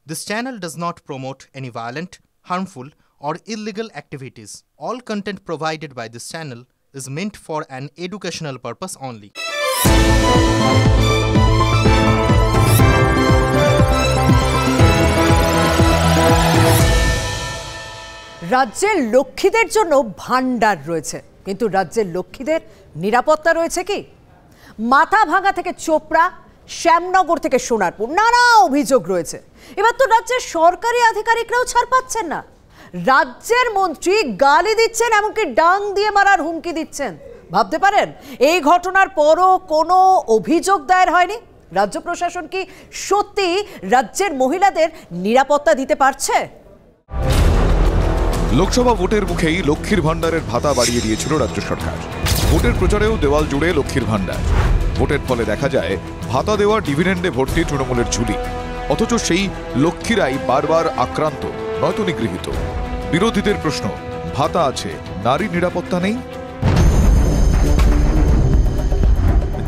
This channel does not promote any violent, harmful, or illegal activities. All content provided by this channel is meant for an educational purpose only. রাজ্যের লক্ষ্মীদের জন্য ভান্ডার রয়েছে, কিন্তু রাজ্যের লক্ষ্মীদের নিরাপত্তা রয়েছে কি? মাথা ভাঙা থেকে চোপড়া, শ্যামনগর থেকে সোনারপুর নানা অভিযোগ রয়েছে। এবার তো রাজ্যের সরকারি আধিকারিকরাও ছাড় পাচ্ছেন না। রাজ্যের মন্ত্রী গালি দিচ্ছেন, এমনকি ডাং দিয়ে মারার হুমকি দিচ্ছেন। ভাবতে পারেন এই ঘটনার পরও কোনো অভিযোগ দায়ের হয়নি। রাজ্য প্রশাসন কি সত্যি রাজ্যের মহিলাদের নিরাপত্তা দিতে পারছে? লোকসভা ভোটের মুখেই লক্ষ্মীর ভান্ডারের ভাতা বাড়িয়ে দিয়েছিল রাজ্য সরকার। ভোটের প্রচারেও দেওয়াল জুড়ে লক্ষ্মীর ভান্ডার। ভোটের ফলে দেখা যায় ভাতা দেওয়া ডিভিডেন্ডে ভর্তি তৃণমূলের ঝুলি, অথচ সেই লক্ষ্মীরাই বারবার আক্রান্ত, নয়তো নিগৃহীত। বিরোধীদের প্রশ্ন, ভাতা আছে, নারী নিরাপত্তা নেই?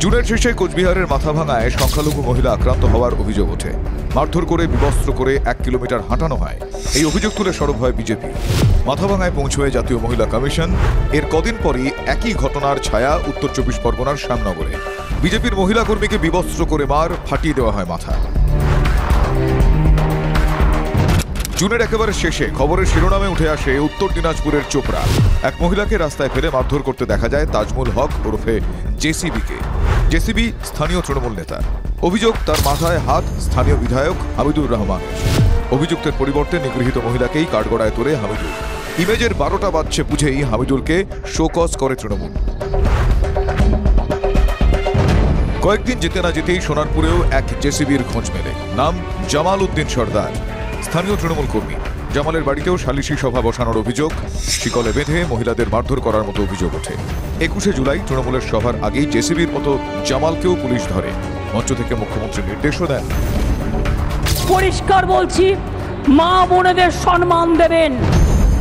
জুনের শেষে কোচবিহারের মাথাভাঙায় সংখ্যালঘু মহিলা আক্রান্ত হওয়ার অভিযোগ ওঠে। মারধর করে, বিবস্ত্র করে 1 কিলোমিটার হাঁটানো হয়। এই অভিযোগ তুলে সরব হয় বিজেপি। মাথাভাঙায় পৌঁছয় জাতীয় মহিলা কমিশন। এর কদিন পরই একই ঘটনার ছায়া উত্তর 24 পরগনার শ্যামনগরে। বিজেপির মহিলা কর্মীকে বিবস্ত্র করে মার, ফাটিয়ে দেওয়া হয় মাথা। জুনের একেবারে শেষে খবরের শিরোনামে উঠে আসে উত্তর দিনাজপুরের চোপড়া। এক মহিলাকে রাস্তায় ফেলে মারধর করতে দেখা যায় তাজমুল হক ওরফে জেসিবিকে। জেসিবি স্থানীয় তৃণমূল নেতা। অভিযোগ, তার মাথায় হাত স্থানীয় বিধায়ক হামিদুর রহমানের। অভিযুক্তের পরিবর্তে নিগৃহীত মহিলাকেই কাঠগড়ায় তোলে হামিদুর। ইমেজের 12টা বাজছে বুঝেই হামিদুরকে শোকজ করে তৃণমূল। কয়েকদিন যেতে না যেতেই সোনারপুরেও এক জেসিবির খোঁজ মেলে। নাম জামাল উদ্দিন সর্দার, স্থানীয় তৃণমূল কর্মী। জামালের বাড়িতেও সালিশি সভা বসানোর অভিযোগ। শিকলে বেঁধে মহিলাদের মারধর করার মতো অভিযোগ ওঠে। 21শে জুলাই তৃণমূলের সভার আগেই জেসিবির মতো জামালকেও পুলিশ ধরে। মঞ্চ থেকে মুখ্যমন্ত্রী নির্দেশও দেন, পরিষ্কার বলছি, মা বোনেদের সম্মান দেবেন।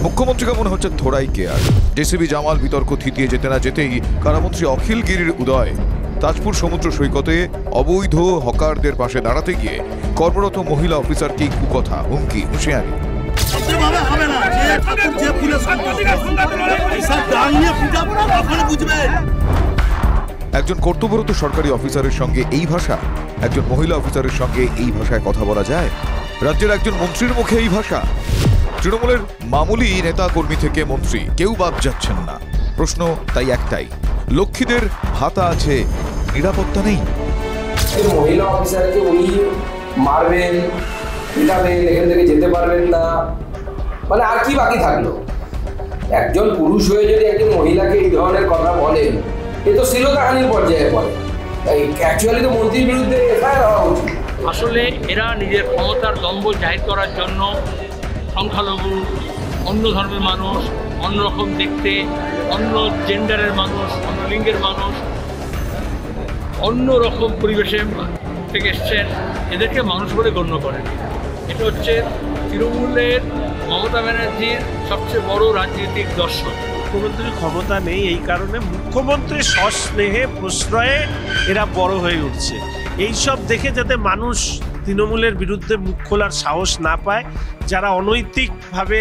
মুখ্যমন্ত্রীকে মনে হচ্ছে থোড়াই কেয়ার। জেসিবি জামাল বিতর্ক থিতিয়ে যেতে না যেতেই কারামন্ত্রী অখিল গিরির উদয়। তাজপুর সমুদ্র সৈকতে অবৈধ হকারদের পাশে দাঁড়াতে গিয়ে কর্মরত মহিলা অফিসারকে কুকথা, হুমকি, হুঁশিয়ারি। একজন কর্তব্যরত সরকারি অফিসারের সঙ্গে এই ভাষা? একজন মহিলা অফিসারের সঙ্গে এই ভাষায় কথা বলা যায়? রাজ্যের একজন মন্ত্রীর মুখে এই ভাষা? তৃণমূলের মামুলি নেতা কর্মী থেকে মন্ত্রী কেউ বাদ যাচ্ছেন না। প্রশ্ন তাই একটাই, লক্ষ্মীদের ভাতা আছে, নিরাপত্তা নেই? মহিলা অফিসারকে উনি মারবেন, পিটাবেন, এখান থেকে যেতে পারবেন না, মানে আর কি বাকি থাকলো? একজন পুরুষ হয়ে যদি একজন মহিলাকে এই ধরনের কথা বলেন, এ তো শ্লীলতাহানির পর্যায়ে পড়ে। অ্যাকচুয়ালি তো মন্ত্রীর বিরুদ্ধে এফআইআর হওয়া উচিত। আসলে এরা নিজের ক্ষমতার দম্ভ জাহির করার জন্য সংখ্যালঘু, অন্য ধর্মের মানুষ, অন্যরকম দেখতে, অন্য জেন্ডারের মানুষ, অন্য লিঙ্গের মানুষ, অন্য রকম পরিবেশে থেকে এসছেন, এদেরকে মানুষ বলে গণ্য করেন। এটা হচ্ছে তৃণমূলের মমতা ব্যানার্জির সবচেয়ে বড় রাজনৈতিক দর্শন। মুখ্যমন্ত্রীর ক্ষমতা নেই, এই কারণে মুখ্যমন্ত্রীর সস্নেহে প্রশ্রয়ে এরা বড় হয়ে উঠছে। এইসব দেখে যাতে মানুষ তৃণমূলের বিরুদ্ধে মুখ খোলার সাহস না পায়, যারা অনৈতিকভাবে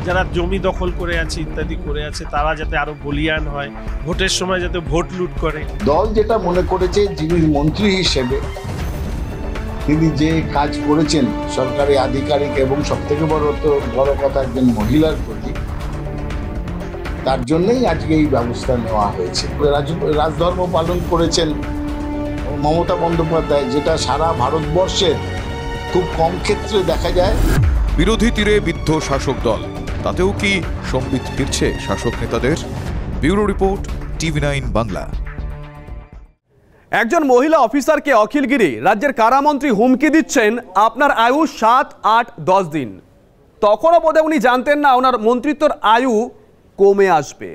যারা জমি দখল করে আছে ইত্যাদি করে আছে, তারা যাতে আরো বলিয়ান হয়, ভোটের সময় যাতে ভোট লুট করে। দল যেটা মনে করেছে, যিনি মন্ত্রী হিসেবে তিনি যে কাজ করেছেন সরকারি আধিকারিক এবং সবথেকে বড় কথা একজন মহিলার প্রতি, তার জন্যই আজকে এই ব্যবস্থা নেওয়া হয়েছে। রাজধর্ম পালন করেছেন মমতা বন্দ্যোপাধ্যায়, যেটা সারা ভারতবর্ষের খুব কম ক্ষেত্রে দেখা যায়। বিরোধী তীরে বিদ্ধ শাসক দল, তাতেও কি সম্বিত ফিরছে শাসক নেতাদের? Bureau report, TV9 Bangla. একজন মহিলা অফিসারকে অখিলগিরি রাজ্যের কারামন্ত্রী হুমকি দিচ্ছেন, আপনার আয়ু 7, 8, 10 দিন। তখনও বোধহয় উনি জানতেন না ওনার মন্ত্রিত্বর আয়ু কমে আসবে।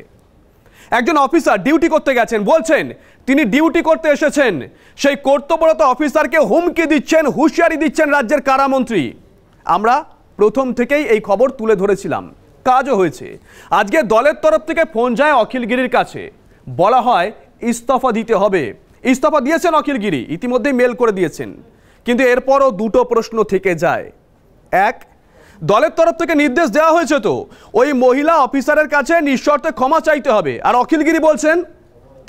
একজন অফিসার ডিউটি করতে গেছেন, বলছেন তিনি ডিউটি করতে এসেছেন, সেই কর্তব্যরত অফিসারকে হুমকি দিচ্ছেন, হুঁশিয়ারি দিচ্ছেন রাজ্যের কারামন্ত্রী। আমরা প্রথম থেকেই এই খবর তুলে ধরেছিলাম, কাজও হয়েছে। আজকে দলের তরফ থেকে ফোন যায় অখিলগিরির কাছে, বলা হয় ইস্তফা দিতে হবে। ইস্তফা দিয়েছেন অখিলগিরি, ইতিমধ্যেই মেল করে দিয়েছেন। কিন্তু এরপরও দুটো প্রশ্ন থেকে যায়। এক, দলের তরফ থেকে নির্দেশ দেওয়া হয়েছে তো ওই মহিলা অফিসারের কাছে নিঃশর্তে ক্ষমা চাইতে হবে, আর অখিলগিরি বলছেন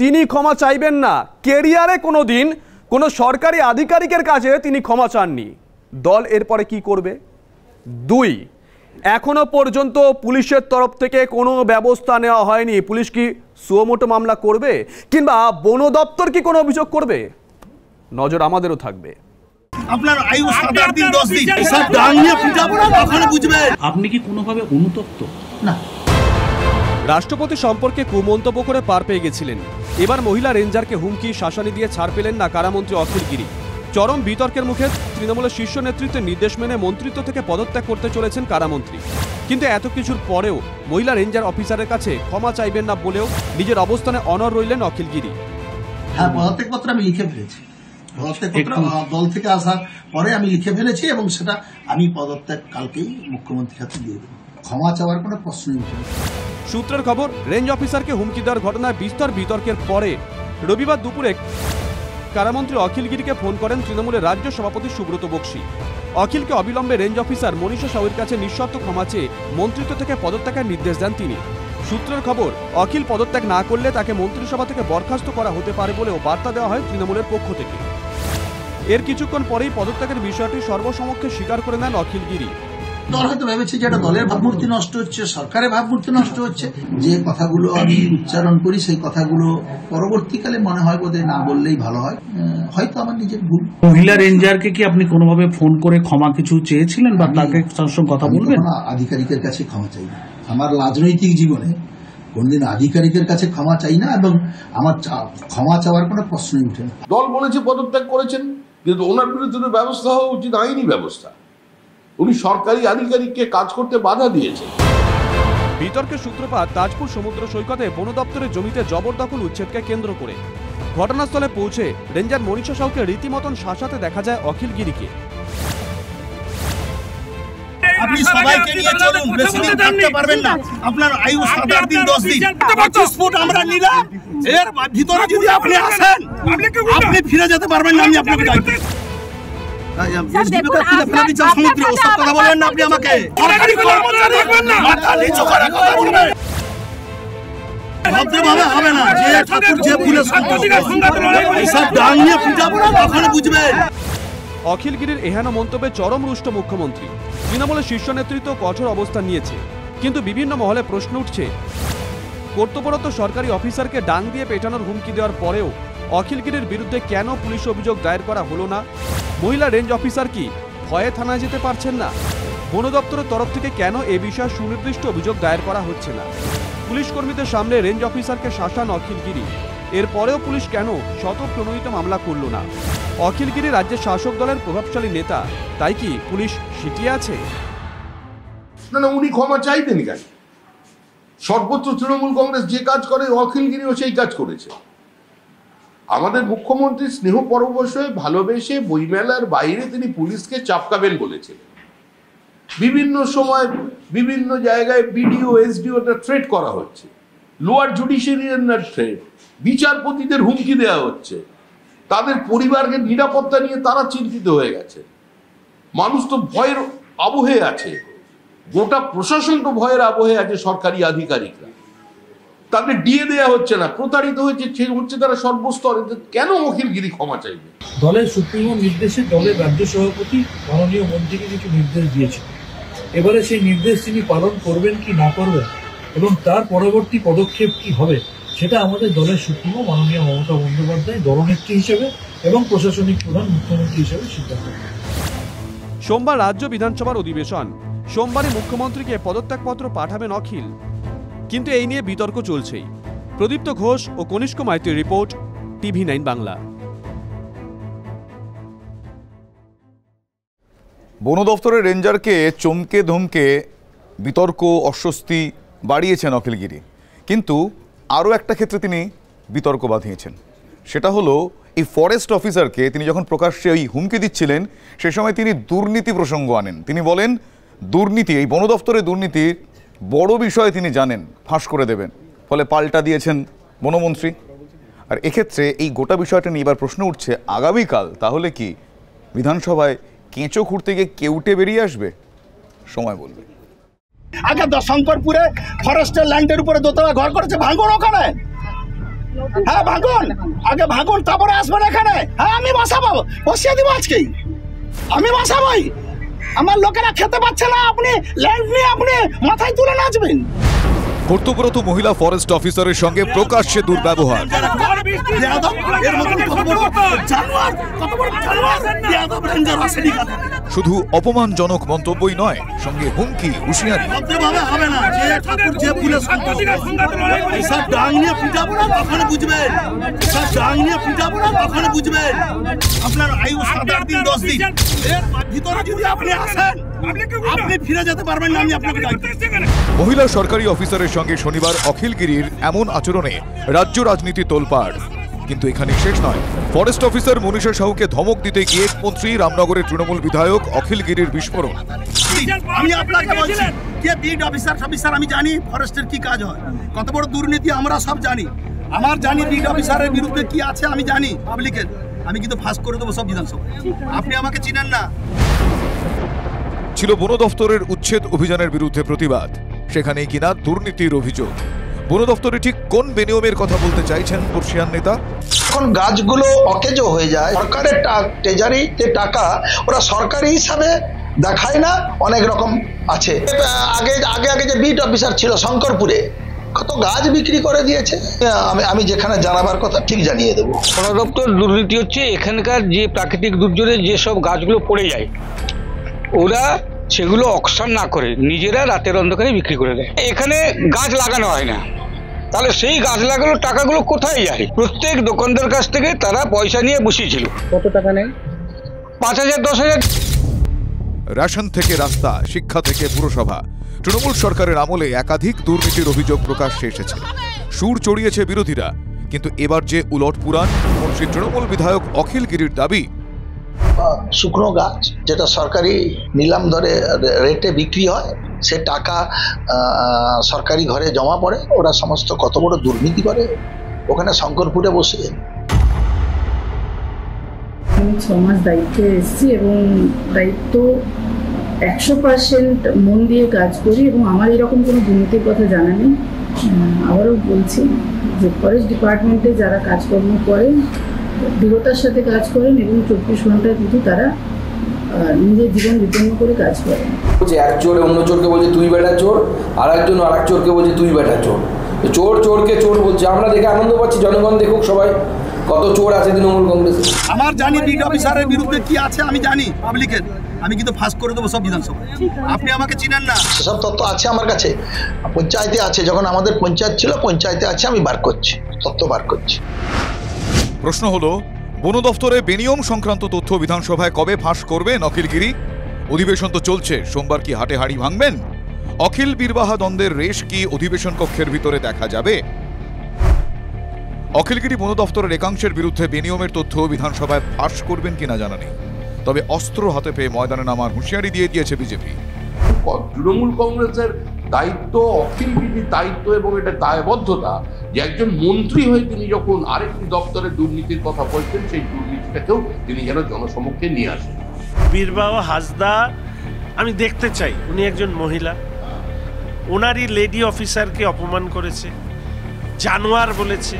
তিনি ক্ষমা চাইবেন না, কেরিয়ারে কোনো দিন কোনো সরকারি আধিকারিকের কাছে তিনি ক্ষমা চাননি। দল এরপরে কি করবে? 2, এখনো পর্যন্ত পুলিশের তরফ থেকে কোনো ব্যবস্থা নেওয়া হয়নি। পুলিশ কি সুমোটো মামলা করবে, কিংবা বন দপ্তর কি কোনো অভিযোগ করবে? নজর আমাদেরও থাকবে। আপনার আয়ু 7-8 দিন 10 দিন সব ডাল নিয়ে পিটাবো না, তখন বুঝবেন। আপনি কি কোনোভাবে অনুতপ্ত? না। রাষ্ট্রপতি সম্পর্কে কুমন্তব্য করে পার পেয়ে গেছিলেন। এবার মহিলা রেঞ্জারকে হুমকি শাসানি দিয়ে ছাড় পেলেন না কারামন্ত্রী অখিলগিরি। চরম বিতর্কের মুখে তৃণমূলের শীর্ষ নেতৃত্বের নির্দেশ মেনে মন্ত্রিত্ব থেকে পদত্যাগ করতে চলেছেন কারামন্ত্রী। কিন্তু এত কিছুর পরেও মহিলা রেঞ্জার অফিসারের কাছে ক্ষমা চাইবেন না বলেও নিজের অবস্থানে অনড় রইলেন অখিলগিরি। হ্যাঁ, পদত্যাগপত্র আমি লিখে ফেলেছি। পদত্যাগপত্র দল থেকে আসার পরে আমি লিখে ফেলেছি এবং সেটা আমি পদত্যাগ কালকেই মুখ্যমন্ত্রীর হাতে দিয়ে দেব। ক্ষমা চাওয়ার কোনো প্রশ্নই উঠে না। সূত্রের খবর, রেঞ্জ অফিসারকে হুমকি দেওয়ার ঘটনায় বিস্তর বিতর্কের পরে রবিবার দুপুরে কারামন্ত্রী অখিলগিরিকে ফোন করেন তৃণমূলের রাজ্য সভাপতি সুব্রত বক্সী। অখিলকে অবিলম্বে রেঞ্জ অফিসার মনীষা সাউয়ের কাছে নিঃশর্ত ক্ষমা চেয়ে মন্ত্রিত্ব থেকে পদত্যাগের নির্দেশ দেন তিনি। সূত্রের খবর, অখিল পদত্যাগ না করলে তাকে মন্ত্রিসভা থেকে বরখাস্ত করা হতে পারে বলেও বার্তা দেওয়া হয় তৃণমূলের পক্ষ থেকে। এর কিছুক্ষণ পরেই পদত্যাগের বিষয়টি সর্বসমক্ষে স্বীকার করে নেন অখিলগিরি। দল হয়তো ভেবেছে যে এটা দলের ভাবমূর্তি নষ্ট হচ্ছে, সরকারের ভাবমূর্তি নষ্ট হচ্ছে। যে কথাগুলো আমি উচ্চারণ করি সেই কথাগুলো পরবর্তীকালে মনে হয় বোধহয় না বললেই ভালো হয়, হয়তো আমার নিজের ভুল। মহিলা রেঞ্জারকে কি আপনি কোনোভাবে ফোন করে ক্ষমা কিছু চেয়েছিলেন বা তাকে সঙ্গে কথা বলবেন? আধিকারিকের কাছে ক্ষমা চাই না। আমার রাজনৈতিক জীবনে কোনদিন আধিকারিকের কাছে ক্ষমা চাই না এবং আমার ক্ষমা চাওয়ার কোনো প্রশ্নই উঠে না। দল বলেছে পদত্যাগ করেছেন, কিন্তু ওনার বিরুদ্ধে ব্যবস্থা হওয়া উচিত, আইনি ব্যবস্থা। উনি সরকারি আধিকারিককে কাজ করতে বাধা দিয়েছেন। বিতর্কের সূত্রপাত তাজপুর সমুদ্র সৈকতে বন দপ্তরের জমিতে জবরদখল উচ্ছেদকে কেন্দ্র করে। ঘটনাস্থলে পৌঁছে রেঞ্জার মনীষা সাউকে রীতিমতন শাসাতে দেখা যায় অখিলগিরিকে। আপনি সবাইকে নিয়ে চলুন, বেশি দিন থাকতে পারবেন না। আপনার আয়ু 7-8 দিন 10 দিন 25 ফুট আমরা নিলাম, এর ভিতরে যদি আপনি আসেন আপনি ফিরে যেতে পারবেন না। আমি আপনাকে ডাকি কথা বলবেন না, আপনি আমাকে ভদ্রভাবে হবে না। যে ঠাকুর যে ফুলের সব ডাল নিয়ে পিটাবো না, তখন বুঝবেন। অখিলগিরির এহেন মন্তব্যে চরম রুষ্ট মুখ্যমন্ত্রী। তৃণমূলের শীর্ষ নেতৃত্ব কঠোর অবস্থান নিয়েছে, কিন্তু বিভিন্ন মহলে প্রশ্ন উঠছে, কর্তব্যরত সরকারি অফিসারকে ডাং দিয়ে পেটানোর হুমকি দেওয়ার পরেও অখিলগিরির বিরুদ্ধে কেন পুলিশ অভিযোগ দায়ের করা হলো না? মহিলা রেঞ্জ অফিসার কি ভয়ে থানায় যেতে পারছেন না? বন দপ্তরের তরফ থেকে কেন এ বিষয়ে সুনির্দিষ্ট অভিযোগ দায়ের করা হচ্ছে না? পুলিশ কর্মীদের সামনে রেঞ্জ অফিসারকে শাসান অখিলগিরি, এরপরেও পুলিশ কেন শতপ্রণোদিত মামলা করল না? অখিলগিরি রাজ্যের শাসক দলের প্রভাবশালী নেতা, তাই কি পুলিশ সিটিয়ে আছে? না, উনি ক্ষমা চাইতেন কেন? সর্বোচ্চ তৃণমূল কংগ্রেস যে কাজ করে অখিলগিরিও সেই কাজ করেছে। আমাদের মুখ্যমন্ত্রী স্নেহ পরবশ হয়ে ভালোবেসে বইমেলার বাইরে তিনি পুলিশকে চাপকাবেন বলেছিলেন। বিভিন্ন সময় বিভিন্ন জায়গায় বিডিও এসডিওটা থ্রেট করা হচ্ছে, লোয়ার জুডিশিয়ারির থ্রেট, বিচারপতিদের হুমকি দেওয়া হচ্ছে, তাদের পরিবারকে নিরাপত্তা নিয়ে তারা চিন্তিত হয়ে গেছে। মানুষ তো ভয়ের আবহে আছে, গোটা প্রশাসন তো ভয়ের আবহে আছে। সরকারি আধিকারিকরা, তাদের দিয়ে দেওয়া হচ্ছে না, প্রতারিত হচ্ছে তারা সর্বস্তরে। কেন অখিলগিরি ক্ষমা চাইবে? দলের সুপ্রিমো নির্দেশে দলের রাজ্য সভাপতি মাননীয় মন্ত্রীকে কিছু নির্দেশ দিয়েছেন। এবারে সেই নির্দেশ তিনি পালন করবেন কি না করবেন এবং তার পরবর্তী পদক্ষেপ কি হবে, সেটা আমাদের দলের সুপ্রিমো মাননীয় মমতা বন্দ্যোপাধ্যায় দলনেত্রী হিসেবে এবং প্রশাসনিক প্রধান মুখ্যমন্ত্রী হিসেবে সিদ্ধান্ত নেবেন। সোমবার রাজ্য বিধানসভার অধিবেশন। সোমবারই মুখ্যমন্ত্রীকে পদত্যাগপত্র পাঠাবেন অখিল, কিন্তু এই নিয়ে বিতর্ক চলছেই। প্রদীপ্ত ঘোষ ও কনিষ্ক মাইতির রিপোর্ট, TV9 বাংলা। বন দফতরের রেঞ্জারকে চমকে ধমকে বিতর্ক অস্বস্তি বাড়িয়েছেন অখিলগিরি, কিন্তু আরও একটা ক্ষেত্রে তিনি বিতর্ক বাঁধিয়েছেন। সেটা হলো এই ফরেস্ট অফিসারকে তিনি যখন প্রকাশ্যে ওই হুমকি দিচ্ছিলেন, সে সময় তিনি দুর্নীতি প্রসঙ্গ আনেন। তিনি বলেন দুর্নীতি, এই বন দফতরের দুর্নীতির বড় বিষয় তিনি জানেন, ফাঁস করে দেবেন, ফলে পাল্টা দিয়েছেন বনমন্ত্রী। আর এক্ষেত্রে এই গোটা বিষয়টা নিয়ে এবার প্রশ্ন উঠছে, আগামীকাল তাহলে কি বিধানসভায় কেঁচো খুঁড়তে গিয়ে কেউটে বেরিয়ে আসবে? সময় বলবে। আগে শঙ্করপুরে ফরেস্টের ল্যান্ডের উপরে দোতলা ঘর করেছে, ভাঙুন ওখানে। হ্যাঁ ভাঙুন, আগে ভাঙুন, তারপরে আসবেন এখানে। হ্যাঁ আমি বসাবো, বসিয়ে দিব আজকেই, আমি বসাবোই। আমার লোকেরা খেতে পাচ্ছে না, আপনি ল্যান্ড নিয়ে আপনি মাথায় তুলে নাচবেন। কর্তব্যরত মহিলা ফরেস্ট অফিসারের সঙ্গে প্রকাশ্যে দুর্ব্যবহার। শুধু অপমানজনক মন্তব্যই নয়, সঙ্গে হুমকি, হুঁশিয়ারি। আপনার আয়ু 7-8 দিন 10 দিন এর ভিতরে যদি আপনি আসেন আপনি ফিরে যেতে পারবেন না, আমি আপনাকে মহিলা সরকারি অফিসারের সঙ্গে শনিবার অখিলগিরির এমন আচরণে রাজ্য রাজনীতি তোলপাড়। কিন্তু এখানে শেষ নয়। ফরেস্ট অফিসার মনীষা সাহুকে ধমক দিতে গিয়ে মন্ত্রী রামনগরের তৃণমূল বিধায়ক অখিলগিরির বিস্ফোরণ। আমি আপনাকে বলছি, কে বিড অফিসার আমি জানি ফরেস্টের কি কাজ হয়, কত বড় দুর্নীতি আমরা সব জানি। আমার জানি বিড অফিসারের বিরুদ্ধে কি আছে আমি জানি পাবলিকের, আমি কিন্তু ফাঁস করে দেবো সব বিধানসভা। আপনি আমাকে চিনেন না। ছিল বন দফতরের উচ্ছেদ অভিযানের বিরুদ্ধে প্রতিবাদ, সেখানেই কিনা দুর্নীতির অভিযোগ। বন দফতরে ঠিক কোন বেনিয়মের কথা বলতে চাইছেন বর্ষিয়ান নেতা? এখন গাছগুলো অকেজো হয়ে যায়, সরকারের ট্রেজারিতে টাকা ওরা সরকারি হিসাবে দেখায় না, অনেক রকম আছে। আগে যে বিট অফিসার ছিল শঙ্করপুরে, কত গাছ বিক্রি করে দিয়েছে। আমি যেখানে জানাবার কথা ঠিক জানিয়ে দেবো। বন দপ্তর দুর্নীতি হচ্ছে এখানকার যে প্রাকৃতিক দুর্যোগে যেসব গাছগুলো পড়ে যায়, ওরা সেগুলো অকশন না করে নিজেরা রাতের অন্ধকারে বিক্রি করে দেয়। এখানে গাছ লাগানো হয় না, তাহলে সেই গাছ লাগানোর টাকাগুলো কোথায় যায়? প্রত্যেক দোকানদার কাছ থেকে তারা পয়সা নিয়ে বসিয়েছিল। কত টাকা নেয়? 5,000 10,000। রেশন থেকে রাস্তা, শিক্ষা থেকে পুরসভা, তৃণমূল সরকারের আমলে একাধিক দুর্নীতির অভিযোগ প্রকাশ্যে এসেছে। সুর চড়িয়েছে বিরোধীরা, কিন্তু এবার যে উলট পুরাণ, মন্ত্রী তৃণমূল বিধায়ক অখিলগিরির দাবি, শুকনো গাছ যেটা সরকারি নিলাম দরে রেটে বিক্রি হয়, সে টাকা সরকারি ঘরে জমা পড়ে। ওরা সমস্ত কত বড় দুর্নীতি করে ওখানে শঙ্করপুরে বসে। আমি 6 মাস দায়িত্বে এসেছি এবং দায়িত্ব 100% মন দিয়ে কাজ করি এবং আমার এরকম কোনো দুর্নীতির কথা জানা নেই। আবারও বলছি যে ফরেস্ট ডিপার্টমেন্টে যারা কাজকর্ম করেন দৃঢ়তার সাথে কাজ করেন এবং 24 ঘন্টায় কিন্তু তারা নিজের জীবন বিপন্ন করে কাজ করেন। এক চোর অন্য চোরকে বলছে তুই বেটা চোর, আর একজন আর এক চোরকে বলছে তুই বেটা চোর। চোর চোরকে চোর বলছে, আমরা দেখে আনন্দ পাচ্ছি, জনগণ দেখুক সবাই কত চোর আছে তৃণমূল কংগ্রেসে। আমার জানি বিড অফিসারের বিরুদ্ধে কি আছে আমি জানি পাবলিকের, আমি কিন্তু ফাঁস করে দেবো সব বিধানসভা। আপনি আমাকে চিনেন না। সেসব তথ্য আছে আমার কাছে, পঞ্চায়েতে আছে। যখন আমাদের পঞ্চায়েত ছিল পঞ্চায়েতে আছে, আমি বার করছি, তথ্য বার করছি। প্রশ্ন হলো, বন দফতরে বেনিয়ম সংক্রান্ত তথ্য বিধানসভায় কবে ফাঁস করবেন অখিলগিরি? অধিবেশন তো চলছে, সোমবার কি হাটে হাড়ি ভাঙবেন? অখিল বীরবাহা দ্বন্দ্বের রেশ কি অধিবেশন কক্ষের ভিতরে দেখা যাবে? অখিলগিরি বন দফতরের একাংশের বিরুদ্ধে বেনিয়মের তথ্য বিধানসভায় ফাঁস করবেন কিনা জানা নেই, তবে অস্ত্র হাতে পেয়ে ময়দানে নামার হুঁশিয়ারি দিয়ে দিয়েছে বিজেপি। তৃণমূল কংগ্রেসের দায়িত্ব, অখিলগিরির দায়িত্ব এবং এটা দায়বদ্ধতা যে একজন মন্ত্রী হয়ে তিনি যখন আরেকটি দপ্তরে দুর্নীতির কথা বলছেন, সেই দুর্নীতিটাকেও তিনি যেন জনসমক্ষে নিয়ে আসেন। বীরবাহা হাসদা আমি দেখতে চাই, উনি একজন মহিলা, ওনারই লেডি অফিসারকে অপমান করেছে, জানোয়ার বলেছে,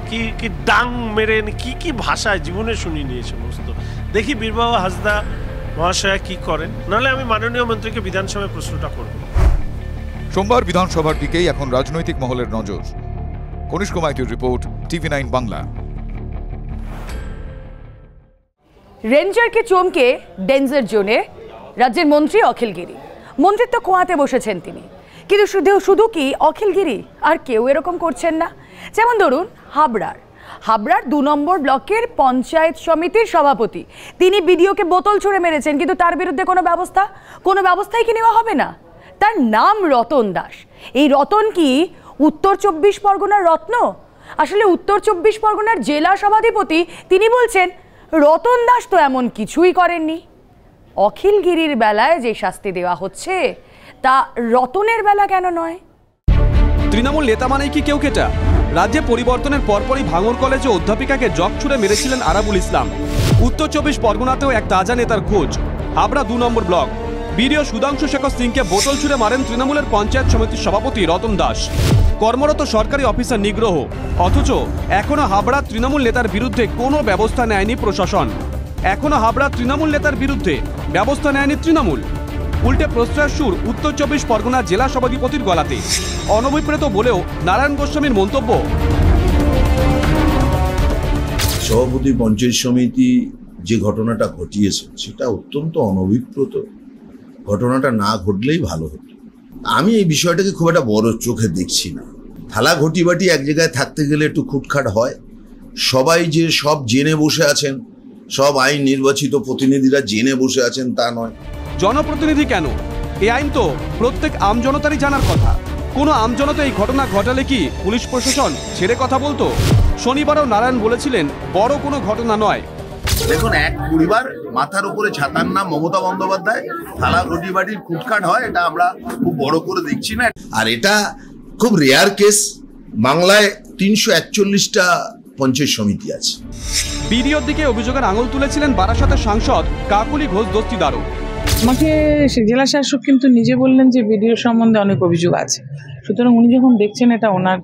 কি কি ডাং মেরে কি কি ভাষায় জীবনে শুনিয়ে এই সমস্ত। দেখি বীরবাহা হাসদা মহাশয়া কি করেন, নাহলে আমি মাননীয় মন্ত্রীকে বিধানসভায় প্রশ্নটা করব। সোমবার বিধানসভার দিকেই এখন রাজনৈতিক মহলের নজর। কনিষ্ক মাইতির রিপোর্ট, TV9 বাংলা। রেঞ্জারকে চমকে ডেঞ্জার জোনে রাজ্যের মন্ত্রী অখিলগিরি। মন্ত্রিত্ব খোয়াতে বসেছেন তিনি, কিন্তু শুধু কি অখিলগিরি, আর কেউ এরকম করছেন না। যেমন ধরুন হাবড়ার 2 নম্বর ব্লকের পঞ্চায়েত সমিতির সভাপতি, তিনি বিডিওকে বোতল ছুঁড়ে মেরেছেন, কিন্তু তার বিরুদ্ধে কোনো ব্যবস্থাই কি নেওয়া হবে না? তার নাম রতন দাস। এই রতন কি উত্তর 24 পরগনার রত্ন? আসলে উত্তর 24 পরগনার জেলা সভাধিপতি তিনি বলছেন রতন দাস তো এমন কিছুই করেননি। অখিলগিরির বেলায় যে শাস্তি দেওয়া হচ্ছে তা রতনের বেলা কেন নয়? তৃণমূল নেতা মানেই কি কেউ কেটা? রাজ্যে পরিবর্তনের পরপরই ভাঙড় কলেজে অধ্যাপিকাকে জগ ছুড়ে মেরেছিলেন আরাবুল ইসলাম। উত্তর 24 পরগনাতেও এক তাজা নেতার খোঁজ। হাবড়া 2 নম্বর ব্লক। বিডিও সুধাংশু শেখর সিংকে বোতল ছুড়ে মারেন তৃণমূলের পঞ্চায়েত সমিতির সভাপতি রতন দাস। কর্মরত সরকারি অফিসার নিগ্রহ, অথচ এখনো হাবড়া তৃণমূল নেতার বিরুদ্ধে কোনো ব্যবস্থা নেয়নি প্রশাসন। এখনো হাবড়া তৃণমূল নেতার বিরুদ্ধে ব্যবস্থা নেয়নি তৃণমূল। উল্টে প্রশ্রয়ের সুর উত্তর 24 পরগনা জেলা সভাধিপতির গলাতে। অনভিপ্রেত বলেও নারায়ণ গোস্বামীর মন্তব্য, সভাপতি পঞ্চায়েত সমিতি যে ঘটনাটা ঘটিয়েছে সেটা অত্যন্ত অনভিপ্রেত। ঘটনাটা না ঘটলেই ভালো হতো। আমি এই বিষয়টাকে খুব একটা বড় চোখে দেখছি না। থালা ঘটি বাটি এক জায়গায় থাকতে গেলে একটু খুটখাট হয়। সবাই যে সব জেনে বসে আছেন, সব আইন নির্বাচিত প্রতিনিধিরা জেনে বসে আছেন তা নয়। জনপ্রতিনিধি কেন, এই আইন তো প্রত্যেক আমজনতারই জানার কথা। কোনো আমজনতা এই ঘটনা ঘটালে কি পুলিশ প্রশাসন ছেড়ে কথা বলতো? শনিবারও নারায়ণ বলেছিলেন বড় কোনো ঘটনা নয়। দেখুন, এক পরিবার, মাথার উপরে ছাতার নাম মমতা বন্দ্যোপাধ্যায়, থালা ঘটি বাটির খুটখাট হয়, এটা আমরা খুব বড় করে দেখছি না। আর এটা খুব রেয়ার কেস। বাংলায় 341টা পঞ্চায়েত সমিতি আছে। বিডিওর দিকে অভিযোগের আঙুল তুলেছিলেন বারাসাতের সাংসদ কাকুলি ঘোষ দস্তিদারও। আমাকে জেলা শাসক কিন্তু নিজে বললেন যে বিডিও সম্বন্ধে অনেক অভিযোগ আছে, সুতরাং উনি যখন দেখছেন এটা ওনার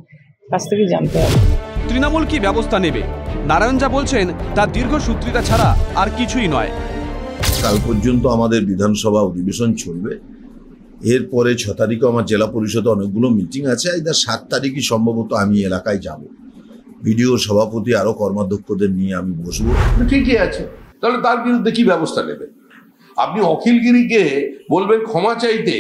কাছ থেকে জানতে হবে। তৃণমূল কি ব্যবস্থা নেবে? নারায়ণ যা বলছেন তা দীর্ঘসূত্রিতা ছাড়া আর কিছুই নয়। কাল পর্যন্ত আমাদের বিধানসভা অধিবেশন চলবে। এরপরে 6 তারিখে আমার জেলা পরিষদে অনেকগুলো মিটিং আছে। 7 তারিখই সম্ভবত আমি এলাকায় যাব। বিডিও সভাপতি আরো কর্মাধ্যক্ষদের নিয়ে আমি বসবো। ঠিকই আছে, তাহলে তার বিরুদ্ধে কি ব্যবস্থা নেবেন? আপনি অখিলগিরিকে বলবেন ক্ষমা চাইতে,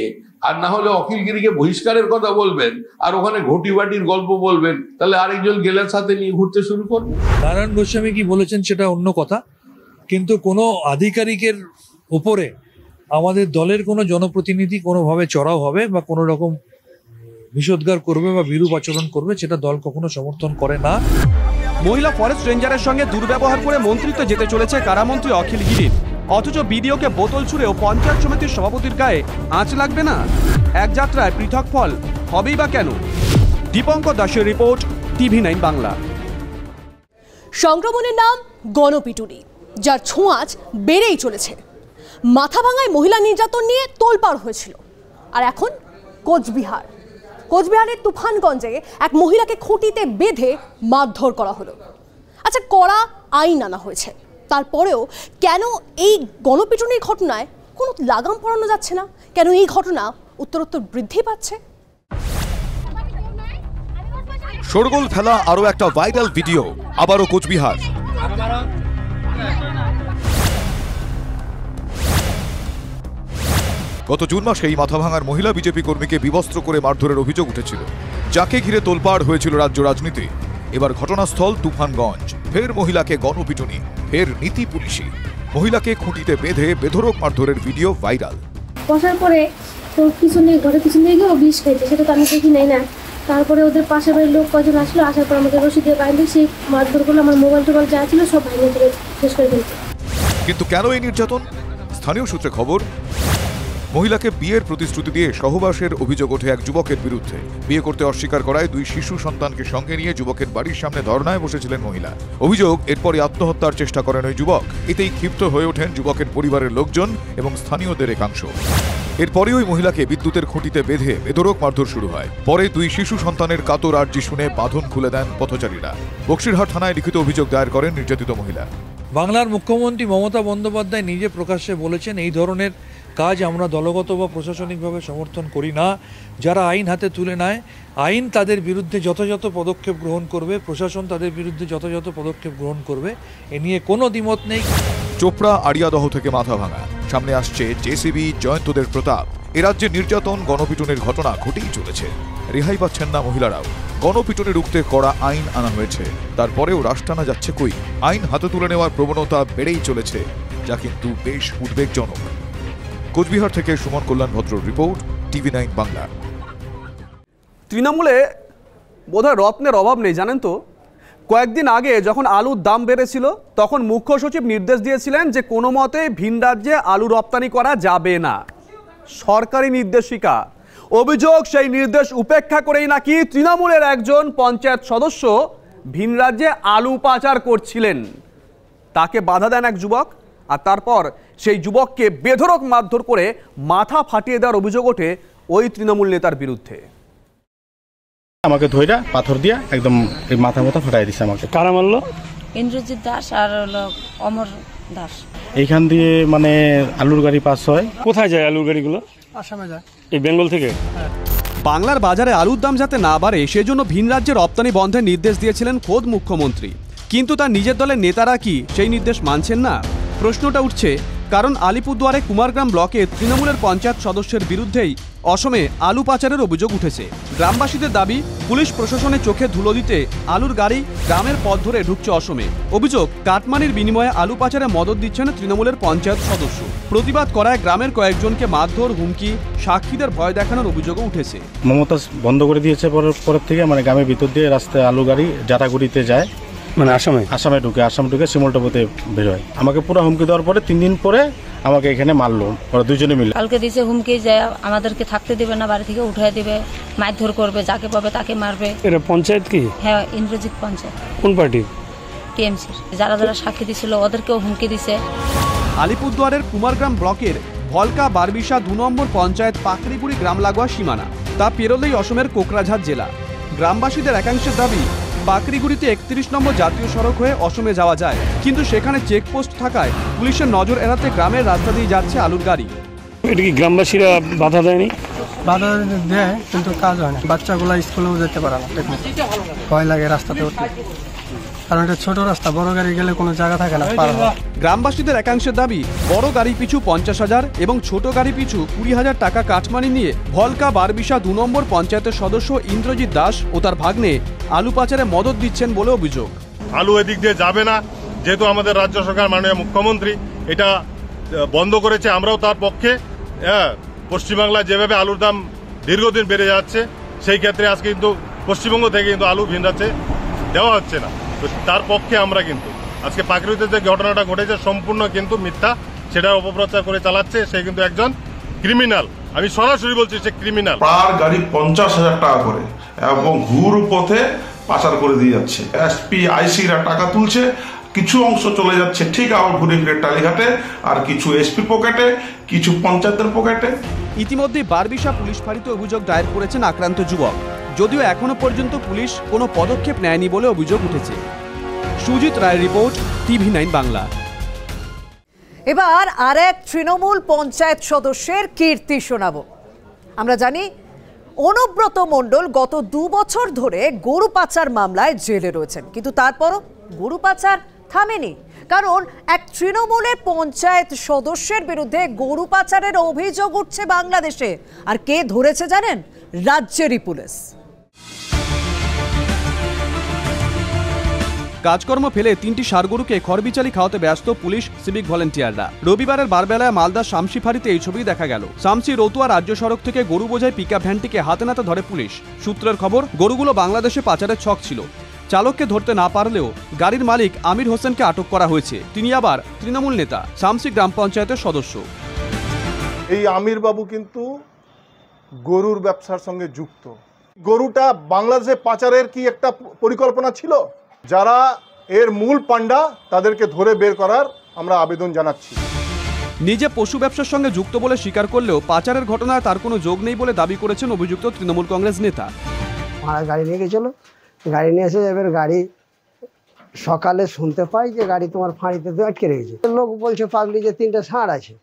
আর না হলে অখিলগিরিকে বহিষ্কারের কথা বলবেন, আর ওখানে ঘটি বাটির গল্প বলবেন, তাহলে আরেকজন গেলার সাথে নিয়ে ঘুরতে শুরু করবেন। নারায়ণ গোস্বামী কি বলেছেন সেটা অন্য কথা, কিন্তু কোনো আধিকারিকের উপরে আমাদের দলের কোনো জনপ্রতিনিধি কোনোভাবে চড়াও হবে বা কোনো রকম বিষোদ্গার করবে বা বিরূপ আচরণ করবে, সেটা দল কখনো সমর্থন করে না। মহিলা ফরেস্ট রেঞ্জারের সঙ্গে দুর্ব্যবহার করে মন্ত্রিত্ব যেতে চলেছে কারামন্ত্রী অখিলগিরির, অথচ বিডিওকে বোতল ছুড়েও পঞ্চায়েত সমিতির সভাপতির গায়ে আঁচ লাগবে না। এক যাত্রায় পৃথক ফল হবেই বা কেন? দীপঙ্কর দাসের রিপোর্ট, TV9 বাংলা। সংক্রমণের নাম গণপিটুনি, যার ছোঁয়াচ বেড়েই চলেছে। মাথাভাঙায় মহিলা নির্যাতন নিয়ে তোলপাড় হয়েছিল, আর এখন কোচবিহারের তুফানগঞ্জে এক মহিলাকে খুঁটিতে বেঁধে মারধর করা হলো। আচ্ছা, কড়া আইন আনা হয়েছে, তারপরেও কেন এই গণপিটুনির ঘটনায় কোনো লাগাম পড়ানো যাচ্ছে না? কেন এই ঘটনা উত্তরোত্তর বৃদ্ধি পাচ্ছে? শোরগোল ফেলা আরও একটা ভাইরাল ভিডিও, আবারও কোচবিহার। গত জুন মাসে এই মাথাভাঙার মহিলা বিজেপি কর্মীকে বিবস্ত্র করে মারধরের অভিযোগ উঠেছিল, যাকে ঘিরে তোলপাড় হয়েছিল রাজ্য রাজনীতি। এবার ঘটনাস্থল তুফানগঞ্জ, ফের মহিলাকে গণপিটুনি, ফের নীতি পুলিশি। মহিলাকে খুঁটিতে বেঁধে বেধড়ক মারধরের ভিডিও ভাইরাল। বসার পরে তো পিছনে ঘরে পিছনে গিয়ে বিষ খাইতে, সেটা তো আমি দেখি নাই না। তারপরে ওদের পাশের বাড়ির লোক কজন আসলো, আসার পর আমাকে রশি দিয়ে বাইন্ধে সেই মারধর করলো। আমার মোবাইল টোবাইল যা ছিল সব ভাঙিয়ে থেকে শেষ করে ফেলছে। কিন্তু কেন এই নির্যাতন? স্থানীয় সূত্রে খবর, মহিলাকে বিয়ের প্রতিশ্রুতি দিয়ে সহবাসের অভিযোগ ওঠে এক যুবকের বিরুদ্ধে। বিয়ে করতে অস্বীকার করায় 2 শিশু সন্তানকে সঙ্গে নিয়ে যুবকের বাড়ির সামনে ধর্নায় বসেছিলেন মহিলা। অভিযোগ, এরপরই আত্মহত্যার চেষ্টা করেন ওই যুবক। এতেই ক্ষিপ্ত হয়ে ওঠেন যুবকের পরিবারের লোকজন এবং স্থানীয়দের একাংশ। এরপরই ওই মহিলাকে বিদ্যুতের খুঁটিতে বেঁধে বেধড়ক মারধর শুরু হয়। পরে 2 শিশু সন্তানের কাতর আর্জি শুনে বাঁধন খুলে দেন পথচারীরা। বক্সিরহাট থানায় লিখিত অভিযোগ দায়ের করেন নির্যাতিত মহিলা। বাংলার মুখ্যমন্ত্রী মমতা বন্দ্যোপাধ্যায় নিজে প্রকাশ্যে বলেছেন, এই ধরনের কাজ আমরা দলগত বা প্রশাসনিকভাবে সমর্থন করি না। যারা আইন হাতে তুলে নেয়, আইন তাদের বিরুদ্ধে যথাযথ পদক্ষেপ গ্রহণ করবে, প্রশাসন তাদের বিরুদ্ধে যথাযথ পদক্ষেপ গ্রহণ করবে, এ নিয়ে কোনো দ্বিমত নেই। চোপড়া আড়িয়াদহ থেকে মাথাভাঙা, সামনে আসছে জেসিবি জয়ন্তদের প্রতাপ। এ রাজ্যে নির্যাতন গণপিটুনির ঘটনা ঘটেই চলেছে, রেহাই পাচ্ছেন না মহিলারাও। গণপিটুনি রুখতে কড়া আইন আনা হয়েছে, তারপরেও রাশ টানা যাচ্ছে কই? আইন হাতে তুলে নেওয়ার প্রবণতা বেড়েই চলেছে, যা কিন্তু বেশ উদ্বেগজনক। কোচবিহার থেকে সুমন কল্যাণ ভদ্রর রিপোর্ট, TV9 বাংলা। তৃণমূলে বোধহয় রত্নের অভাব নেই, জানেন তো। কয়েকদিন আগে যখন আলুর দাম বেড়েছিল, তখন মুখ্য সচিব নির্দেশ দিয়েছিলেন যে কোনো মতে ভিন রাজ্যে আলু রপ্তানি করা যাবে না। সরকারি নির্দেশিকা। অভিযোগ, সেই নির্দেশ উপেক্ষা করেই নাকি তৃণমূলের একজন পঞ্চায়েত সদস্য ভিন রাজ্যে আলু পাচার করছিলেন। তাকে বাধা দেন এক যুবক, আর তারপর সেই যুবককে বেধড়ক মারধর করে মাথা ফাটিয়ে দেওয়ার অভিযোগ ওঠে ওই তৃণমূল নেতার বিরুদ্ধে। আমাকে ধইরা পাথর দিয়া একদম মাথা ফাটাই দিছে আমাকে। কারা মারলো? ইন্দ্রজিৎ দাস আর হলো অমর দাস। এইখান দিয়ে মানে আলুর গাড়ি পাস হয়। কোথায় যায় আলুর গাড়িগুলো? আসামে যায়, এই বেঙ্গল থেকে। বাংলার বাজারে আলুর দাম যাতে না বাড়ে সেজন্য ভিন রাজ্যে রপ্তানি বন্ধের নির্দেশ দিয়েছিলেন খোদ মুখ্যমন্ত্রী, কিন্তু তার নিজের দলের নেতারা কি সেই নির্দেশ মানছেন না? প্রশ্নটা উঠছে কারণ আলিপুরদুয়ারে কুমারগ্রাম ব্লকে তৃণমূলের পঞ্চায়েত সদস্যের বিরুদ্ধেই অসমে আলু পাচারের অভিযোগ উঠেছে। গ্রামবাসীদের দাবি পুলিশ প্রশাসনের চোখে ধুলো দিতে আলুর গাড়ি গ্রামের পথ ধরে ঢুকছে অসমে। অভিযোগ কাটমানির বিনিময়ে আলু পাচারে মদত দিচ্ছেন তৃণমূলের পঞ্চায়েত সদস্য। প্রতিবাদ করায় গ্রামের কয়েকজনকে মারধর, হুমকি, সাক্ষীদের ভয় দেখানোর অভিযোগও উঠেছে। মমতা বন্ধ করে দিয়েছে পরের থেকে, মানে গ্রামের ভিতর দিয়ে রাস্তায় আলু গাড়ি জাটাগুড়িতে যায়, মানে আসামে ঢুকে শিমলটাপুতে বের হয়। আমাকে পুরো হুমকি দেওয়ার পরে 3 দিন পরে আমাকে এখানে মারলো ওরা দুজনে মিলে। কালকে দিছে হুমকি যে আমাদেরকে থাকতে দেবে না, বাড়ি থেকে উঠায় দিবে, মারধর করবে, যাকে পাবে তাকে মারবে। এটা পঞ্চায়েত কি? হ্যাঁ, ইন্দ্রজিৎ পঞ্চায়েত। কোন পার্টি? টিএমসি। যারা সাক্ষী দিছিল ওদেরকেও হুমকি দিছে। আলিপুরদুয়ারের কুমারগ্রাম ব্লকের ভলকা বারবিশা 2 নম্বর পঞ্চায়েত পাকড়িগুড়ি গ্রাম লাগোয়া সীমানা, তা পেরোলেই অসমের কোকরাঝাড় জেলা। গ্রামবাসীদের একাংশের দাবি পাকড়িগুড়িতে 31 নম্বর জাতীয় সড়ক হয়ে অসমে যাওয়া যায়, কিন্তু সেখানে চেকপোস্ট থাকায় পুলিশের নজর এড়াতে গ্রামের রাস্তা দিয়ে যাচ্ছে আলুর গাড়ি। এটা কি গ্রামবাসীরা বাধা দেয়নি? বাধা দেয়, কিন্তু কাজ হয় না। বাচ্চাগুলো স্কুলেও যেতে পারে না, ভয় লাগে রাস্তাতে উঠতে, কারণ এটা ছোট রাস্তা, বড় গাড়ি গেলে কোনো জায়গা থাকে না পার হওয়ার। গ্রামবাসীদের একাংশের দাবি বড় গাড়ি পিছু 50,000 এবং ছোট গাড়ি পিছু 20,000 টাকা কাটমানি নিয়ে ভলকা বারবিশা 2 নম্বর পঞ্চায়েতের সদস্য ইন্দ্রজিৎ দাস ও তার ভাগ্নে আলু পাচারে মদত দিচ্ছেন বলে অভিযোগ। আলু এদিক দিয়ে যাবে না, যেহেতু আমাদের রাজ্য সরকার মাননীয় মুখ্যমন্ত্রী এটা বন্ধ করেছে, আমরাও তার পক্ষে। পশ্চিমবাংলায় যেভাবে আলুর দাম দীর্ঘদিন বেড়ে যাচ্ছে, সেই ক্ষেত্রে আজকে কিন্তু পশ্চিমবঙ্গ থেকে কিন্তু আলু ভিন রাজ্যে দেওয়া হচ্ছে না, তো তার পক্ষে আমরা কিন্তু আজকে পাকড়িতে যে ঘটনাটা ঘটেছে সম্পূর্ণ কিন্তু মিথ্যা, সেটা অপপ্রচার করে চালাচ্ছে। সে কিন্তু একজন ক্রিমিনাল, আমি সরাসরি বলছি সে ক্রিমিনাল। পার গাড়ি 50,000 টাকা করে এবং ঘুর পথে পাচার করে দিয়ে যাচ্ছে। এসপি আইসিরা টাকা তুলছে, কিছু অংশ চলে যাচ্ছে ঠিক আবার ঘুরে ফিরে টালিঘাটে, আর কিছু এসপি পকেটে, কিছু পঞ্চায়েতের পকেটে। ইতিমধ্যে বারবিশা পুলিশ ফাঁড়িতে অভিযোগ দায়ের করেছেন আক্রান্ত যুবক, যদিও এখনো পর্যন্ত পুলিশ কোনো পদক্ষেপ নেয়নি বলে অভিযোগ উঠেছে। সুজিত রায়ের রিপোর্ট, TV9 বাংলা। এবার আরেক তৃণমূল পঞ্চায়েত সদস্যের কীর্তি শোনাবো। আমরা জানি অনুব্রত মণ্ডল গত 2 বছর ধরে গরু পাচার মামলায় জেলে রয়েছেন, কিন্তু তারপরও গরু পাচার থামেনি, কারণ এক তৃণমূলের পঞ্চায়েত সদস্যের বিরুদ্ধে গরু পাচারের অভিযোগ উঠছে বাংলাদেশে। আর কে ধরেছে জানেন? রাজ্যেরই পুলিশ। কাজকর্ম ফেলে 3টি ষাঁড়গরুকে খড়বিচালি খাওয়াতে ব্যস্ত পুলিশ সিভিক ভলেন্টিয়াররা। রবিবারের বারবেলায় মালদার শামসি ফাঁড়িতে এই ছবি দেখা গেল। শামসি রতুয়া রাজ্য সড়ক থেকে গরু বোঝাই পিকআপ ভ্যানটিকে হাতে নাতে ধরে পুলিশ। সূত্রের খবর, গরুগুলো বাংলাদেশে পাচারের ছক ছিল। চালককে ধরতে না পারলেও গাড়ির মালিক আমির হোসেনকে আটক করা হয়েছে। তিনি আবার তৃণমূল নেতা, শামসি গ্রাম পঞ্চায়েতের সদস্য। এই আমির বাবু কিন্তু গরুর ব্যবসার সঙ্গে যুক্ত। গরুটা বাংলাদেশে পাচারের কি একটা পরিকল্পনা ছিল? যারা এর মূল পান্ডা তাদেরকে ধরে বের করার আমরা আবেদন জানাচ্ছি। নিজে পশু ব্যবসার সঙ্গে যুক্ত বলে স্বীকার করলেও পাচারের ঘটনায় তার কোনো যোগ নেই বলে দাবি করেছেন অভিযুক্ত তৃণমূল কংগ্রেস নেতা। গাড়ি নিয়ে গেছিল, গাড়ি নিয়ে এসে এবার গাড়ি সকালে শুনতে পাই যে গাড়ি তোমার ফাঁড়িতে আটকে রেখেছে। লোক বলছে পাবলিক যে 3টা ষাঁড় আছে,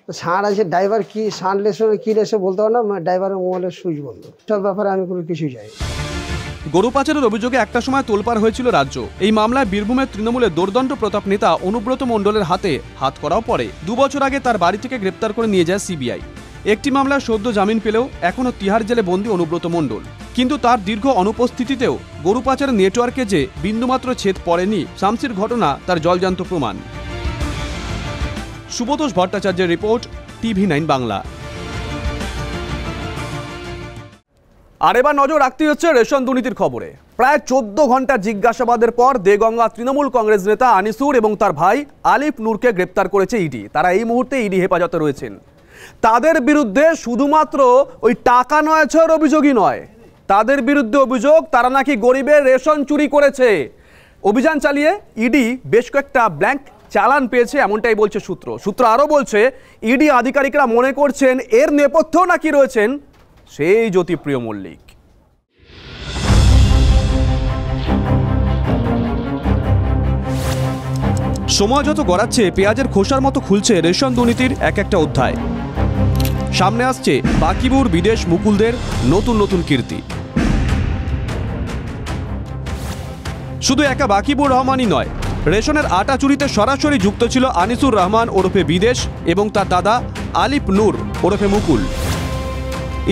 ষাঁড় আছে, ড্রাইভার কি ষাঁড় লেসে কি লেসে বলতে পারে না, ড্রাইভারের মোবাইলের সুইচ বন্ধ। সব ব্যাপারে আমি কোনো কিছু চাই। গরু পাচারের অভিযোগে একটা সময় তোলপাড় হয়েছিল রাজ্য। এই মামলায় বীরভূমের তৃণমূলের দুর্দণ্ড প্রতাপ নেতা অনুব্রত মণ্ডলের হাতে হাত করাও পড়ে। 2 বছর আগে তার বাড়ি থেকে গ্রেপ্তার করে নিয়ে যায় সিবিআই। একটি মামলায় সদ্য জামিন পেলেও এখনও তিহার জেলে বন্দী অনুব্রত মণ্ডল। কিন্তু তার দীর্ঘ অনুপস্থিতিতেও গরু পাচারের নেটওয়ার্কে যে বিন্দুমাত্র ছেদ পড়েনি, শামসির ঘটনা তার জলজান্ত প্রমাণ। সুবোধোষ ভট্টাচার্যের রিপোর্ট, TV9 বাংলা। আর এবার নজর রাখতে হচ্ছে রেশন দুর্নীতির খবরে। প্রায় 14 ঘন্টা জিজ্ঞাসাবাদের পর দেগঙ্গা তৃণমূল কংগ্রেস নেতা আনিসুর এবং তার ভাই আলিফ নূরকে গ্রেপ্তার করেছে ইডি। তারা এই মুহূর্তে ইডি হেফাজতে রয়েছেন। তাদের বিরুদ্ধে শুধুমাত্র ওই টাকা নয় ছয়ের অভিযোগই নয়, তাদের বিরুদ্ধে অভিযোগ তারা নাকি গরিবের রেশন চুরি করেছে। অভিযান চালিয়ে ইডি বেশ কয়েকটা ব্ল্যাঙ্ক চালান পেয়েছে, এমনটাই বলছে সূত্র আরও বলছে ইডি আধিকারিকরা মনে করছেন এর নেপথ্যেও নাকি রয়েছেন সেই জ্যোতিপ্রিয় মল্লিক। সময় যত গড়াচ্ছে পেঁয়াজের খোসার মতো খুলছে রেশন দুর্নীতির এক একটা অধ্যায়। সামনে আসছে বাকিবুর বিদেশ মুকুলদের নতুন নতুন কীর্তি। শুধু একা বাকিবুর রহমানই নয়, রেশনের আটা চুরিতে সরাসরি যুক্ত ছিল আনিসুর রহমান ওরফে বিদেশ এবং তার দাদা আলিপ নূর ওরফে মুকুল।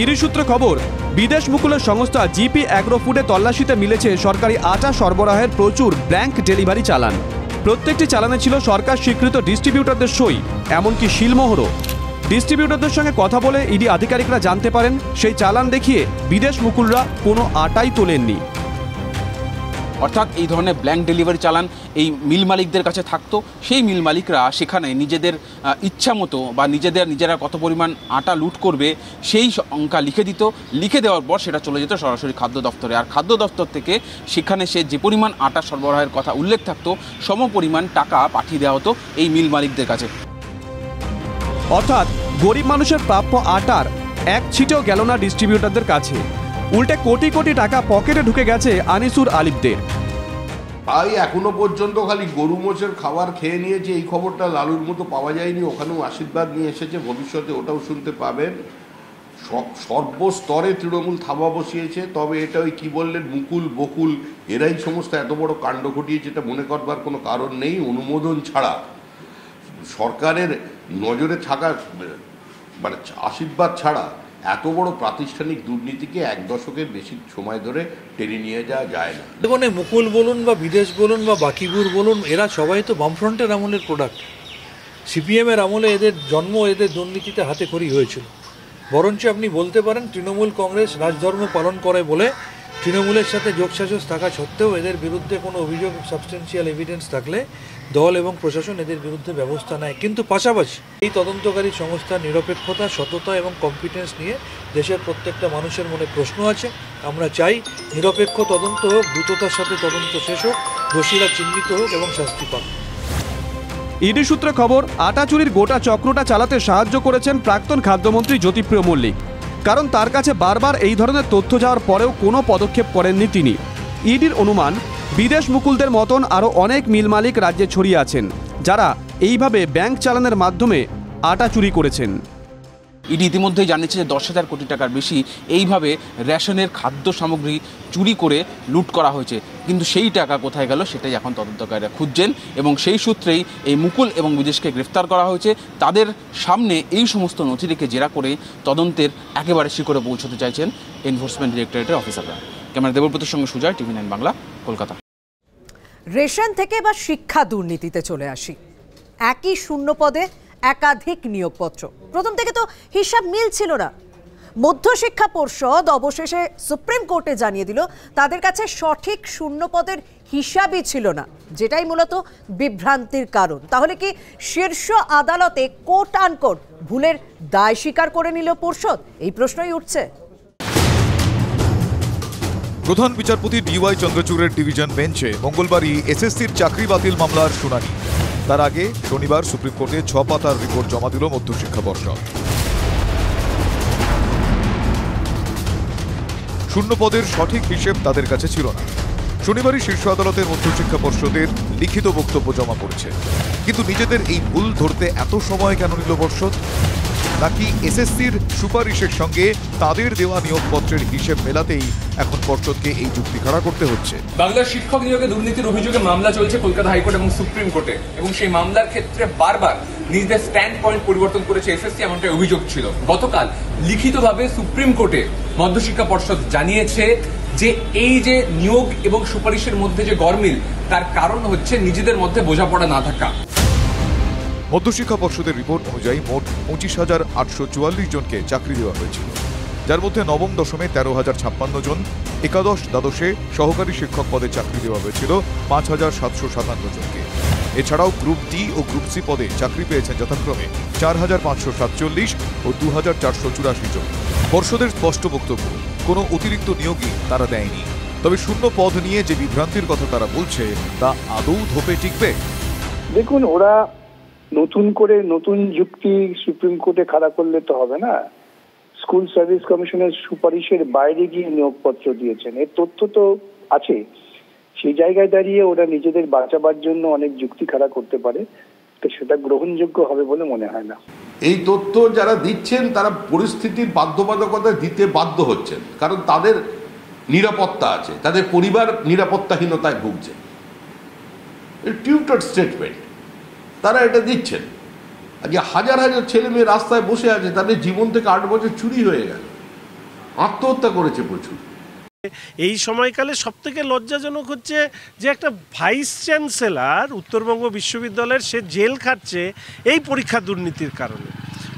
ইডি সূত্রে খবর, বিদেশ মুকুলের সংস্থা জিপি অ্যাগ্রো ফুডে তল্লাশিতে মিলেছে সরকারি আটা সরবরাহের প্রচুর ব্ল্যাঙ্ক ডেলিভারি চালান। প্রত্যেকটি চালানে ছিল সরকার স্বীকৃত ডিস্ট্রিবিউটরদের সই, এমনকি শিলমোহরও। ডিস্ট্রিবিউটরদের সঙ্গে কথা বলে ইডি আধিকারিকরা জানতে পারেন সেই চালান দেখিয়ে বিদেশ মুকুলরা কোনো আটাই তোলেননি। অর্থাৎ এই ধরনের ব্ল্যাঙ্ক ডেলিভারি চালান এই মিল মালিকদের কাছে থাকতো, সেই মিল মালিকরা সেখানে নিজেদের ইচ্ছা মতো বা নিজেরা কত পরিমাণ আটা লুট করবে সেই সংখ্যা লিখে দিত। লিখে দেওয়ার পর সেটা চলে যেত সরাসরি খাদ্য দপ্তরে, আর খাদ্য দপ্তর থেকে সেখানে সে যে পরিমাণ আটা সরবরাহের কথা উল্লেখ থাকতো সম পরিমাণ টাকা পাঠিয়ে দেওয়া হতো এই মিল মালিকদের কাছে। অর্থাৎ গরিব মানুষের প্রাপ্য আটার এক ছিটেও গেল না ডিস্ট্রিবিউটরদের কাছে, উল্টে কোটি কোটি টাকা পকেটে ঢুকে গেছে আনিসুর আলিপদের। তাই এখনো পর্যন্ত খালি গরু মোষের খাবার খেয়ে নিয়েছে এই খবরটা লালুর মতো পাওয়া যায়নি, ওখানেও আশীর্বাদ নিয়ে এসেছে, ভবিষ্যতে ওটাও শুনতে পাবেন। সর্বস্তরে তৃণমূল থাবা বসিয়েছে, তবে এটা ওই কী বললেন মুকুল বকুল এরাই সমস্ত এত বড় কাণ্ড ঘটিয়েছে এটা মনে করবার কোনো কারণ নেই। অনুমোদন ছাড়া সরকারের নজরে থাকা মানে আশীর্বাদ ছাড়া এত বড় প্রাতিষ্ঠানিক দুর্নীতিকে এক দশকের বেশি সময় ধরে টেনে নিয়ে যাওয়া যায় না। দেখুন, মুকুল বলুন বা বিদেশ বলুন বা বাকিগুর বলুন, এরা সবাই তো বামফ্রন্টের আমলের প্রোডাক্ট। সিপিএমের আমলে এদের জন্ম, এদের দুর্নীতিতে হাতে খড়ি হয়েছিল। বরঞ্চ আপনি বলতে পারেন তৃণমূল কংগ্রেস রাজধর্ম পালন করে বলে তৃণমূলের সাথে যোগসাজশ থাকা সত্ত্বেও এদের বিরুদ্ধে কোনো অভিযোগ সাবস্টেন্সিয়াল এভিডেন্স থাকলে দল এবং প্রশাসন এদের বিরুদ্ধে ব্যবস্থা নেয়। কিন্তু পাশাপাশি এই তদন্তকারী সংস্থার নিরপেক্ষতা, সততা এবং কম্পিটেন্স নিয়ে দেশের প্রত্যেকটা মানুষের মনে প্রশ্ন আছে। আমরা চাই নিরপেক্ষ তদন্ত হোক, দ্রুততার সাথে তদন্ত শেষ হোক, দোষীরা চিহ্নিত হোক এবং শাস্তি পাক। ইডি সূত্রে খবর, আটা চুরির গোটা চক্রটা চালাতে সাহায্য করেছেন প্রাক্তন খাদ্যমন্ত্রী জ্যোতিপ্রিয় মল্লিক, কারণ তার কাছে বারবার এই ধরনের তথ্য যাওয়ার পরেও কোনো পদক্ষেপ করেননি তিনি। ইডির অনুমান, বিদেশ মুকুলদের মতন আরও অনেক মিল মালিক রাজ্যে ছড়িয়ে আছেন যারা এইভাবে ব্যাংক চালানের মাধ্যমে আটা চুরি করেছেন। ইডি ইতিমধ্যেই জানিয়েছে যে 10,000 কোটি টাকার বেশি এইভাবে রেশনের খাদ্য সামগ্রী চুরি করে লুট করা হয়েছে। কিন্তু সেই টাকা কোথায় গেল সেটাই এখন তদন্তকারীরা খুঁজছেন, এবং সেই সূত্রেই এই মুকুল এবং বিদেশকে গ্রেফতার করা হয়েছে। তাদের সামনে এই সমস্ত নথি রেখে জেরা করে তদন্তের একেবারে শিখরে পৌঁছতে চাইছেন এনফোর্সমেন্ট ডিরেক্টরেটের অফিসাররা। ক্যামেরা দেবব্রতের সঙ্গে সুজয়, TV9 বাংলা, কলকাতা। রেশন থেকে বা শিক্ষা দুর্নীতিতে চলে আসি। একই শূন্য পদে একাধিক নিয়োগপত্র, প্রথম থেকে তো হিসাব মিলছিল না। মধ্যশিক্ষা পর্ষদ অবশেষে সুপ্রিম কোর্টে জানিয়ে দিল তাদের কাছে সঠিক শূন্য পদের হিসাবই ছিল না, যেটাই মূলত বিভ্রান্তির কারণ। তাহলে কি শীর্ষ আদালতে কোট আনকোট ভুলের দায় স্বীকার করে নিল পর্ষদ? এই প্রশ্নই উঠছে। প্রধান বিচারপতি DY চন্দ্রচূড়ের ডিভিশন বেঞ্চে মঙ্গলবারই এসএসসির চাকরি বাতিল মামলার শুনানি। তার আগে শনিবার সুপ্রিম কোর্টে 6 পাতার রিপোর্ট জমা দিল মধ্যশিক্ষা পর্ষদ। শূন্য পদের সঠিক হিসেব তাদের কাছে ছিল না। শনিবারই শীর্ষ আদালতের মধ্যশিক্ষা পর্ষদের লিখিত বক্তব্য জমা পড়েছে। কিন্তু নিজেদের এই ভুল ধরতে এত সময় কেন নিল পর্ষদ? নাকি এসএসসির সুপারিশের সঙ্গে তাদের দেওয়া নিয়োগপত্রের হিসেব মেলাতেই এখন পর্ষদকে এই যুক্তি খাড়া করতে হচ্ছে? বাংলার শিক্ষক নিয়োগে দুর্নীতির অভিযোগে মামলা চলছে কলকাতা হাইকোর্ট এবং সুপ্রিম কোর্টে, এবং সেই মামলার ক্ষেত্রে বারবার নিজেদের স্ট্যান্ড পয়েন্ট পরিবর্তন করেছে এসএসসি, এমনটাই অভিযোগ ছিল। গতকাল লিখিতভাবে সুপ্রিম কোর্টে মধ্যশিক্ষা পর্ষদ জানিয়েছে যে এই যে নিয়োগ এবং সুপারিশের মধ্যে যে গরমিল, তার কারণ হচ্ছে নিজেদের মধ্যে বোঝাপড়া না থাকা। মধ্যশিক্ষা পর্ষদের রিপোর্ট অনুযায়ী মোট 25,844 জনকে চাকরি দেওয়া হয়েছিল, যার মধ্যে নবম দশমে 13,056 জন, একাদশ দ্বাদশে সহকারী শিক্ষক পদে চাকরি দেওয়া হয়েছিল 5,757 জনকে। এছাড়াও গ্রুপ ডি ও গ্রুপ সি পদে চাকরি পেয়েছেন যথাক্রমে 4,547 ও 2,484 জন। পর্ষদের স্পষ্ট বক্তব্য, কোনো অতিরিক্ত নিয়োগই তারা দেয়নি। তবে শূন্য পদ নিয়ে যে বিভ্রান্তির কথা তারা বলছে তা আদৌ ধোপে টিকবে? দেখুন, ওরা নতুন করে নতুন যুক্তি সুপ্রিম কোর্টে খাড়া করলে তো হবে না। স্কুল সার্ভিস কমিশনের সুপারিশের বাইরে গিয়ে নিয়োগপত্র দিয়েছেন, এর তথ্য তো আছে। সেই জায়গায় দাঁড়িয়ে ওরা নিজেদের বাঁচাবার জন্য অনেক যুক্তি খাড়া করতে পারে, তো সেটা গ্রহণযোগ্য হবে বলে মনে হয় না। এই তথ্য যারা দিচ্ছেন তারা পরিস্থিতির বাধ্যবাধকতা দিতে বাধ্য হচ্ছেন, কারণ তাদের নিরাপত্তা আছে, তাদের পরিবার নিরাপত্তাহীনতায় ভুগছে। টিউটর স্টেটমেন্ট, তারা এটা দিচ্ছেন। আজকে হাজার হাজার ছেলে মেয়ে রাস্তায় বসে আছে, তাদের জীবন থেকে 8 বছর চুরি হয়ে গেল, আত্মহত্যা করেছে প্রচুর। এই সময়কালে সবথেকে লজ্জাজনক হচ্ছে যে একটা ভাইস চ্যান্সেলর উত্তরবঙ্গ বিশ্ববিদ্যালয়ের সে জেল খাটছে এই পরীক্ষা দুর্নীতির কারণে।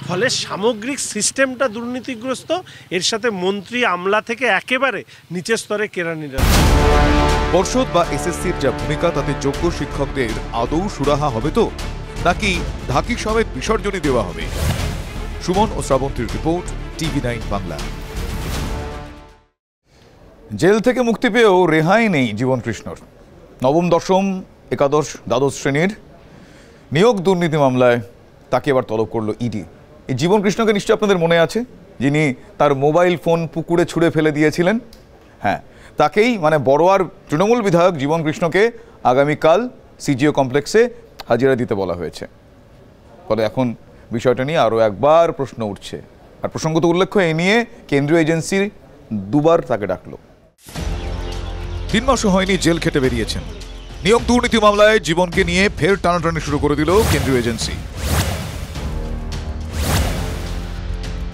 ফলে সামগ্রিক সিস্টেমটা দুর্নীতিগ্রস্ত, এর সাথে মন্ত্রী আমলা থেকে একেবারে নিচের স্তরে কেরানিরা। পর্ষদ বা এসএসসির যা ভূমিকা, তাতে যোগ্য শিক্ষকদের আদৌ সুরাহা হবে তো, নাকি ঢাকি সমেত বিসর্জনই দেওয়া হবে? সুমন ও শ্রাবন্তীর রিপোর্ট, TV9 বাংলা। জেল থেকে মুক্তি পেয়েও রেহাই নেই জীবন কৃষ্ণর। নবম, দশম, একাদশ, দ্বাদশ শ্রেণীর নিয়োগ দুর্নীতি মামলায় তাকে এবার তলব করলো ইডি। এই জীবন কৃষ্ণকে নিশ্চয়ই আপনাদের মনে আছে, যিনি তার মোবাইল ফোন পুকুরে ছুঁড়ে ফেলে দিয়েছিলেন। হ্যাঁ, তাকেই মানে বড়োয়ার তৃণমূল বিধায়ক জীবন কৃষ্ণকে আগামীকাল সিজিও কমপ্লেক্সে হাজিরা দিতে বলা হয়েছে। ফলে এখন বিষয়টা নিয়ে আরও একবার প্রশ্ন উঠছে। আর প্রসঙ্গত উল্লেখ্য, এ নিয়ে কেন্দ্রীয় এজেন্সি 2বার তাকে ডাকলো। 3 মাসও হয়নি জেল খেটে বেরিয়েছেন। নিয়োগ দুর্নীতি মামলায় জীবনকে নিয়ে ফের টানাটানি শুরু করে দিল কেন্দ্রীয় এজেন্সি।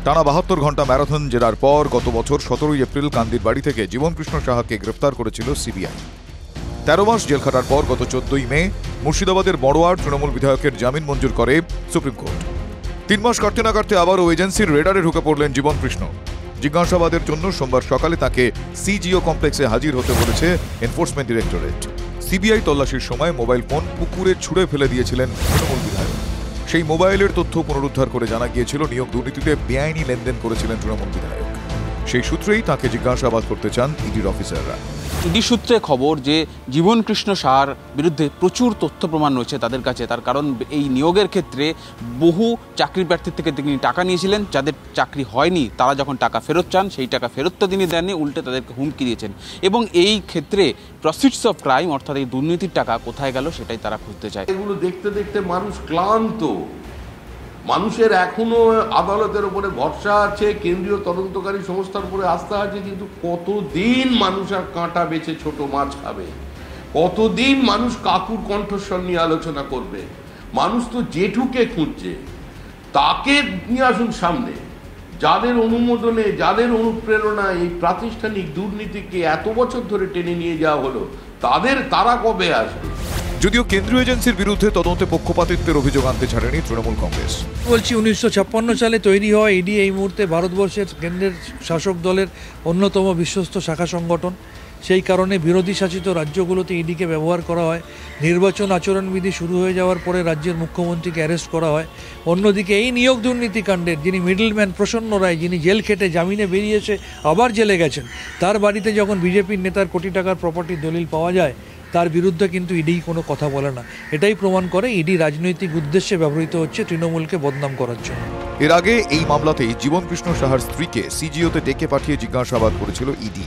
টানা 72 ঘন্টা ম্যারাথন জেরার পর গত বছর 17 এপ্রিল কান্দির বাড়ি থেকে জীবন কৃষ্ণ সাহাকে গ্রেফতার করেছিল সিবিআই। 13 মাস জেল খাটার পর গত 14 মে মুর্শিদাবাদের বড়োয়ার তৃণমূল বিধায়কের জামিন মঞ্জুর করে সুপ্রিম কোর্ট। 3 মাস কাটতে না কাটতে আবারও এজেন্সির রেডারে ঢুকে পড়লেন জীবন কৃষ্ণ। জিজ্ঞাসাবাদের জন্য সোমবার সকালে তাকে সিজিও কমপ্লেক্সে হাজির হতে বলেছে এনফোর্সমেন্ট ডিরেক্টরেট। সিবিআই তল্লাশির সময় মোবাইল ফোন পুকুরে ছুঁড়ে ফেলে দিয়েছিলেন তৃণমূল বিধায়ক। সেই মোবাইলের তথ্য পুনরুদ্ধার করে জানা গিয়েছিল নিয়োগ দুর্নীতিতে বেআইনি লেনদেন করেছিলেন তৃণমূল বিধায়ক। সেই সূত্রেই তাকে জিজ্ঞাসাবাদ করতে চান ইডির অফিসাররা। ইডি সূত্রে খবর যে জীবন কৃষ্ণ সাহার বিরুদ্ধে প্রচুর তথ্য প্রমাণ রয়েছে তাদের কাছে। তার কারণ এই নিয়োগের ক্ষেত্রে বহু চাকরি প্রার্থীর থেকে তিনি টাকা নিয়েছিলেন, যাদের চাকরি হয়নি তারা যখন টাকা ফেরত চান সেই টাকা ফেরত তো তিনি দেননি, উল্টে তাদেরকে হুমকি দিয়েছেন। এবং এই ক্ষেত্রে প্রসিডস অফ ক্রাইম অর্থাৎ এই দুর্নীতির টাকা কোথায় গেল সেটাই তারা খুঁজতে চায়। এগুলো দেখতে দেখতে মানুষ ক্লান্ত, মানুষের এখনো আদালতের উপরে ভরসা আছে, কেন্দ্রীয় তদন্তকারী সংস্থার উপরে আস্থা আছে, কিন্তু কতদিন মানুষ আর কাঁটা বেছে ছোট মাছ খাবে? কতদিন মানুষ কাকুর কণ্ঠস্বর নিয়ে আলোচনা করবে? মানুষ তো জেঠুকে খুঁজছে, তাকে নিয়ে আসুন সামনে। যাদের অনুমোদনে, যাদের অনুপ্রেরণায় এই প্রাতিষ্ঠানিক দুর্নীতিকে এত বছর ধরে টেনে নিয়ে যাওয়া হলো, তারা কবে আসবে? যদিও কেন্দ্রীয় এজেন্সির বিরুদ্ধে তদন্তে পক্ষপাতিত্বের অভিযোগ আনতে ছাড়েনি তৃণমূল কংগ্রেস। বলছি 1956 সালে তৈরি হওয়া ইডি এই মুহূর্তে ভারতবর্ষের কেন্দ্রের শাসক দলের অন্যতম বিশ্বস্ত শাখা সংগঠন। সেই কারণে বিরোধী শাসিত রাজ্যগুলোতে ইডিকে ব্যবহার করা হয়। নির্বাচন আচরণবিধি শুরু হয়ে যাওয়ার পরে রাজ্যের মুখ্যমন্ত্রীকে অ্যারেস্ট করা হয়। অন্যদিকে এই নিয়োগ দুর্নীতিকাণ্ডের যিনি মিডলম্যান প্রসন্ন রায়, যিনি জেল খেটে জামিনে বেরিয়ে আবার জেলে গেছেন, তার বাড়িতে যখন বিজেপির নেতার কোটি টাকার প্রপার্টির দলিল পাওয়া যায়, তার বিরুদ্ধে কিন্তু ইডি কোনো কথা বলে না। এটাই প্রমাণ করে ইডি রাজনৈতিক উদ্দেশ্যে ব্যবহৃত হচ্ছে তৃণমূলকে বদনাম করার জন্য। এর আগে এই মামলাতেই জীবন কৃষ্ণ সাহার স্ত্রীকে সিজিওতে ডেকে পাঠিয়ে জিজ্ঞাসাবাদ করেছিল ইডি।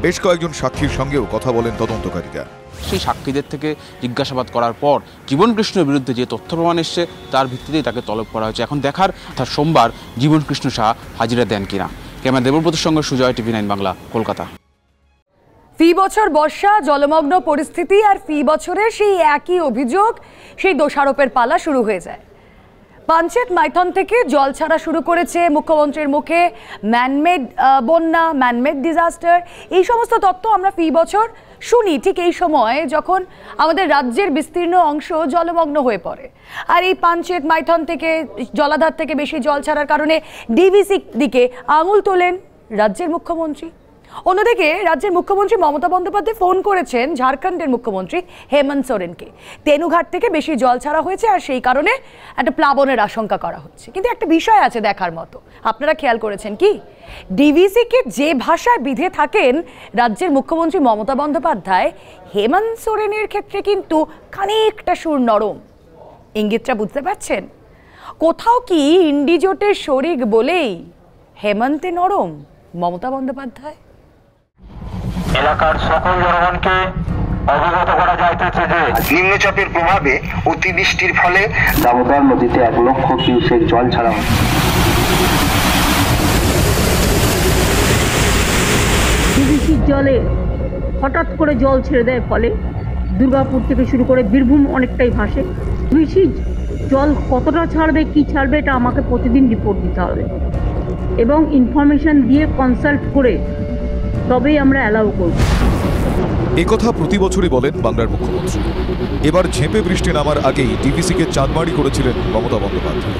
বেশ কয়েকজন সাক্ষীর সঙ্গেও কথা বলেন তদন্তকারীরা। সেই সাক্ষীদের থেকে জিজ্ঞাসাবাদ করার পর জীবন কৃষ্ণের বিরুদ্ধে যে তথ্য প্রমাণ এসছে তার ভিত্তিতেই তাকে তলব করা হয়েছে। এখন দেখার তার সোমবার জীবন কৃষ্ণ সাহা হাজিরা দেন কিনা। ক্যামেরা দেবব্রতের সঙ্গে সুজয়, TV9 বাংলা, কলকাতা। ফি বছর বর্ষা, জলমগ্ন পরিস্থিতি আর ফি বছরের সেই একই অভিযোগ, সেই দোষারোপের পালা শুরু হয়ে যায়। পাঞ্চেত মাইথন থেকে জল ছাড়া শুরু করেছে মুখ্যমন্ত্রীর মুখে ম্যানমেড বন্যা, ম্যানমেড ডিজাস্টার, এই সমস্ত তথ্য আমরা ফি বছর শুনি ঠিক এই সময় যখন আমাদের রাজ্যের বিস্তীর্ণ অংশ জলমগ্ন হয়ে পড়ে। আর এই পাঞ্চেত মাইথন থেকে জলাধার থেকে বেশি জল ছাড়ার কারণে ডিভিসি দিকে আঙুল তোলেন রাজ্যের মুখ্যমন্ত্রী। অন্যদিকে রাজ্যের মুখ্যমন্ত্রী মমতা বন্দ্যোপাধ্যায় ফোন করেছেন ঝাড়খণ্ডের মুখ্যমন্ত্রী হেমন্ত সোরেনকে। তেনুঘাট থেকে বেশি জল ছাড়া হয়েছে আর সেই কারণে একটা প্লাবনের আশঙ্কা করা হচ্ছে। কিন্তু একটা বিষয় আছে দেখার মতো, আপনারা খেয়াল করেছেন কি? ডিভিসিকে যে ভাষায় বিধে থাকেন রাজ্যের মুখ্যমন্ত্রী মমতা বন্দ্যোপাধ্যায়, হেমন্ত সোরেনের ক্ষেত্রে কিন্তু খানিকটা সুর নরম। ইঙ্গিতটা বুঝতে পারছেন? কোথাও কি ইন্ডিজোটের শরিক বলেই হেমন্তে নরম মমতা বন্দ্যোপাধ্যায়? এলাকার সকল জনগণকে অবগত করা যাইতেছে যে নিম্নচাপের প্রভাবে অতিবৃষ্টির ফলে দামোদর নদীতে 1 লক্ষ কিউসেক জল ছাড়া হচ্ছে। ডিভিসির জলে হঠাৎ করে জল ছেড়ে দেয়, ফলে দুর্গাপুর থেকে শুরু করে বীরভূম অনেকটাই ভাসে। ডিভিসির জল কতটা ছাড়বে, কি ছাড়বে, এটা আমাকে প্রতিদিন রিপোর্ট দিতে হবে এবং ইনফরমেশন দিয়ে কনসাল্ট করে তবেই আমরা অ্যালাউ করব। একথা প্রতি বছরই বলেন বাংলার মুখ্যমন্ত্রী। এবার ঝেঁপে বৃষ্টি নামার আগেই ডিভিসিকে চাঁদমারি করেছিলেন মমতা বন্দ্যোপাধ্যায়।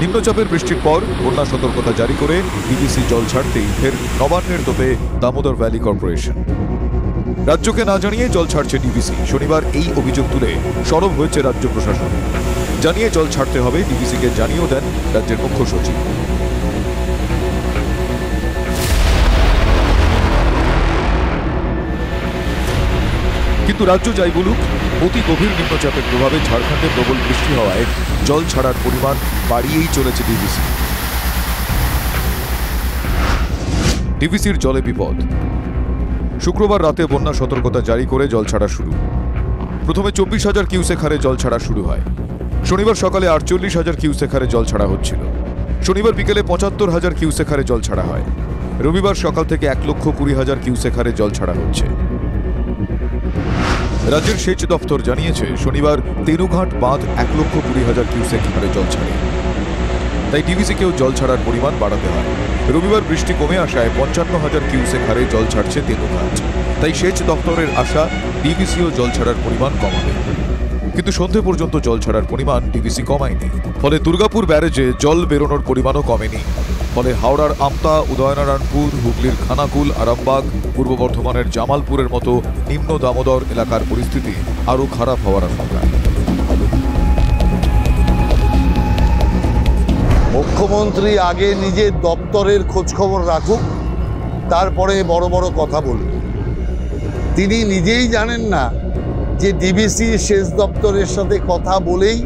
নিম্নচাপের বৃষ্টির পর বন্যা সতর্কতা জারি করে ডিভিসি জল ছাড়তেই ফের নবান্নের তোপে দামোদর ভ্যালি কর্পোরেশন। রাজ্যকে না জানিয়ে জল ছাড়ছে ডিভিসি। শনিবার এই অভিযোগ তুলে সরব হয়েছে রাজ্য প্রশাসন। জানিয়ে জল ছাড়তে হবে ডিভিসিকে জানিয়েও দেন রাজ্যের মুখ্য সচিব। কিন্তু রাজ্য যাই বলুক, অতি গভীর নিম্নচাপের প্রভাবে ঝাড়খণ্ডে প্রবল বৃষ্টি হওয়ায় জল ছাড়ার পরিমাণ বাড়িয়েই চলেছে ডিভিসি। ডিভিসির জলে বিপদ। শুক্রবার রাতে বন্যা সতর্কতা জারি করে জল ছাড়া শুরু। প্রথমে 24,000 কিউসেক হারে জল ছাড়া শুরু হয়। শনিবার সকালে 48,000 কিউসেক হারে জল ছাড়া হচ্ছিল। শনিবার বিকেলে 75,000 কিউসেক হারে জল ছাড়া হয়। রবিবার সকাল থেকে 1,20,000 কিউসেক হারে জল ছাড়া হচ্ছে। রাজ্যের সেচ দপ্তর জানিয়েছে শনিবার তেনুঘাট বাঁধ 1,20,000 কিউসেক হারে জল ছাড়ে। তাই ডিভিসিকেও জল ছাড়ার পরিমাণ বাড়াতে হয়। রবিবার বৃষ্টি কমে আসায় 55,000 কিউসেক হারে জল ছাড়ছে তেনুঘাট। তাই সেচ দপ্তরের আশা ডিভিসিও জল ছাড়ার পরিমাণ কমাবে। কিন্তু সন্ধে পর্যন্ত জল ছাড়ার পরিমাণ ডিভিসি কমায়নি। ফলে দুর্গাপুর ব্যারেজে জল বেরোনোর পরিমাণও কমেনি। ফলে হাওড়ার আমতা, উদয়নারায়ণপুর, হুগলির খানাকুল, আরামবাগ, পূর্ব বর্ধমানের জামালপুরের মতো নিম্ন দামোদর এলাকার পরিস্থিতি আরও খারাপ হওয়ার আশঙ্কা। মুখ্যমন্ত্রী আগে নিজের দপ্তরের খোঁজখবর রাখুক, তারপরে বড় বড় কথা বলুন। তিনি নিজেই জানেন না যে ডিভিসি সেচ দপ্তরের সাথে কথা বলেই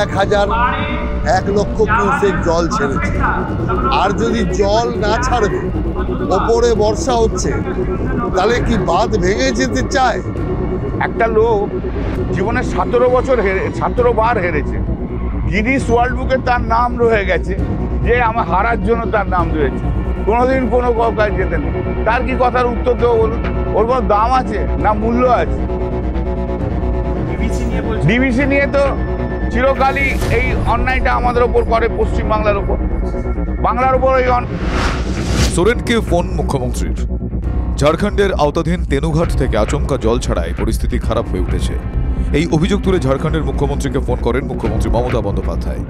1 লক্ষ কিউসেক জল ছেড়েছে। আর যদি জল না ছাড়বে, ওপরে বর্ষা হচ্ছে, তাহলে কি বাঁধ ভেঙে যেতে চায়? একটা লোক জীবনে 17 বার হেরেছে। গিনিস ওয়ার্ল্ড বুকে তার নাম রয়ে গেছে যে আমার হারার জন্য তার নাম রয়েছে। কোনোদিন কোনো কাজ যেতেন, তার কি কথার উত্তর দেবো বলুন? ওর কোনো দাম আছে না মূল্য আছে? ডিভিসি নিয়ে তো চিরকালই এই অন্যায়টা আমাদের ওপর করে, পশ্চিমবাংলার ওপর, বাংলার ওপর। এই সোরেনকে ফোন মুখ্যমন্ত্রীর। ঝাড়খণ্ডের আওতাধীন তেনুঘাট থেকে আচমকা জল ছাড়ায় পরিস্থিতি খারাপ হয়ে উঠেছে। এই অভিযোগ তুলে ঝাড়খণ্ডের মুখ্যমন্ত্রীকে ফোন করেন মুখ্যমন্ত্রী মমতা বন্দ্যোপাধ্যায়।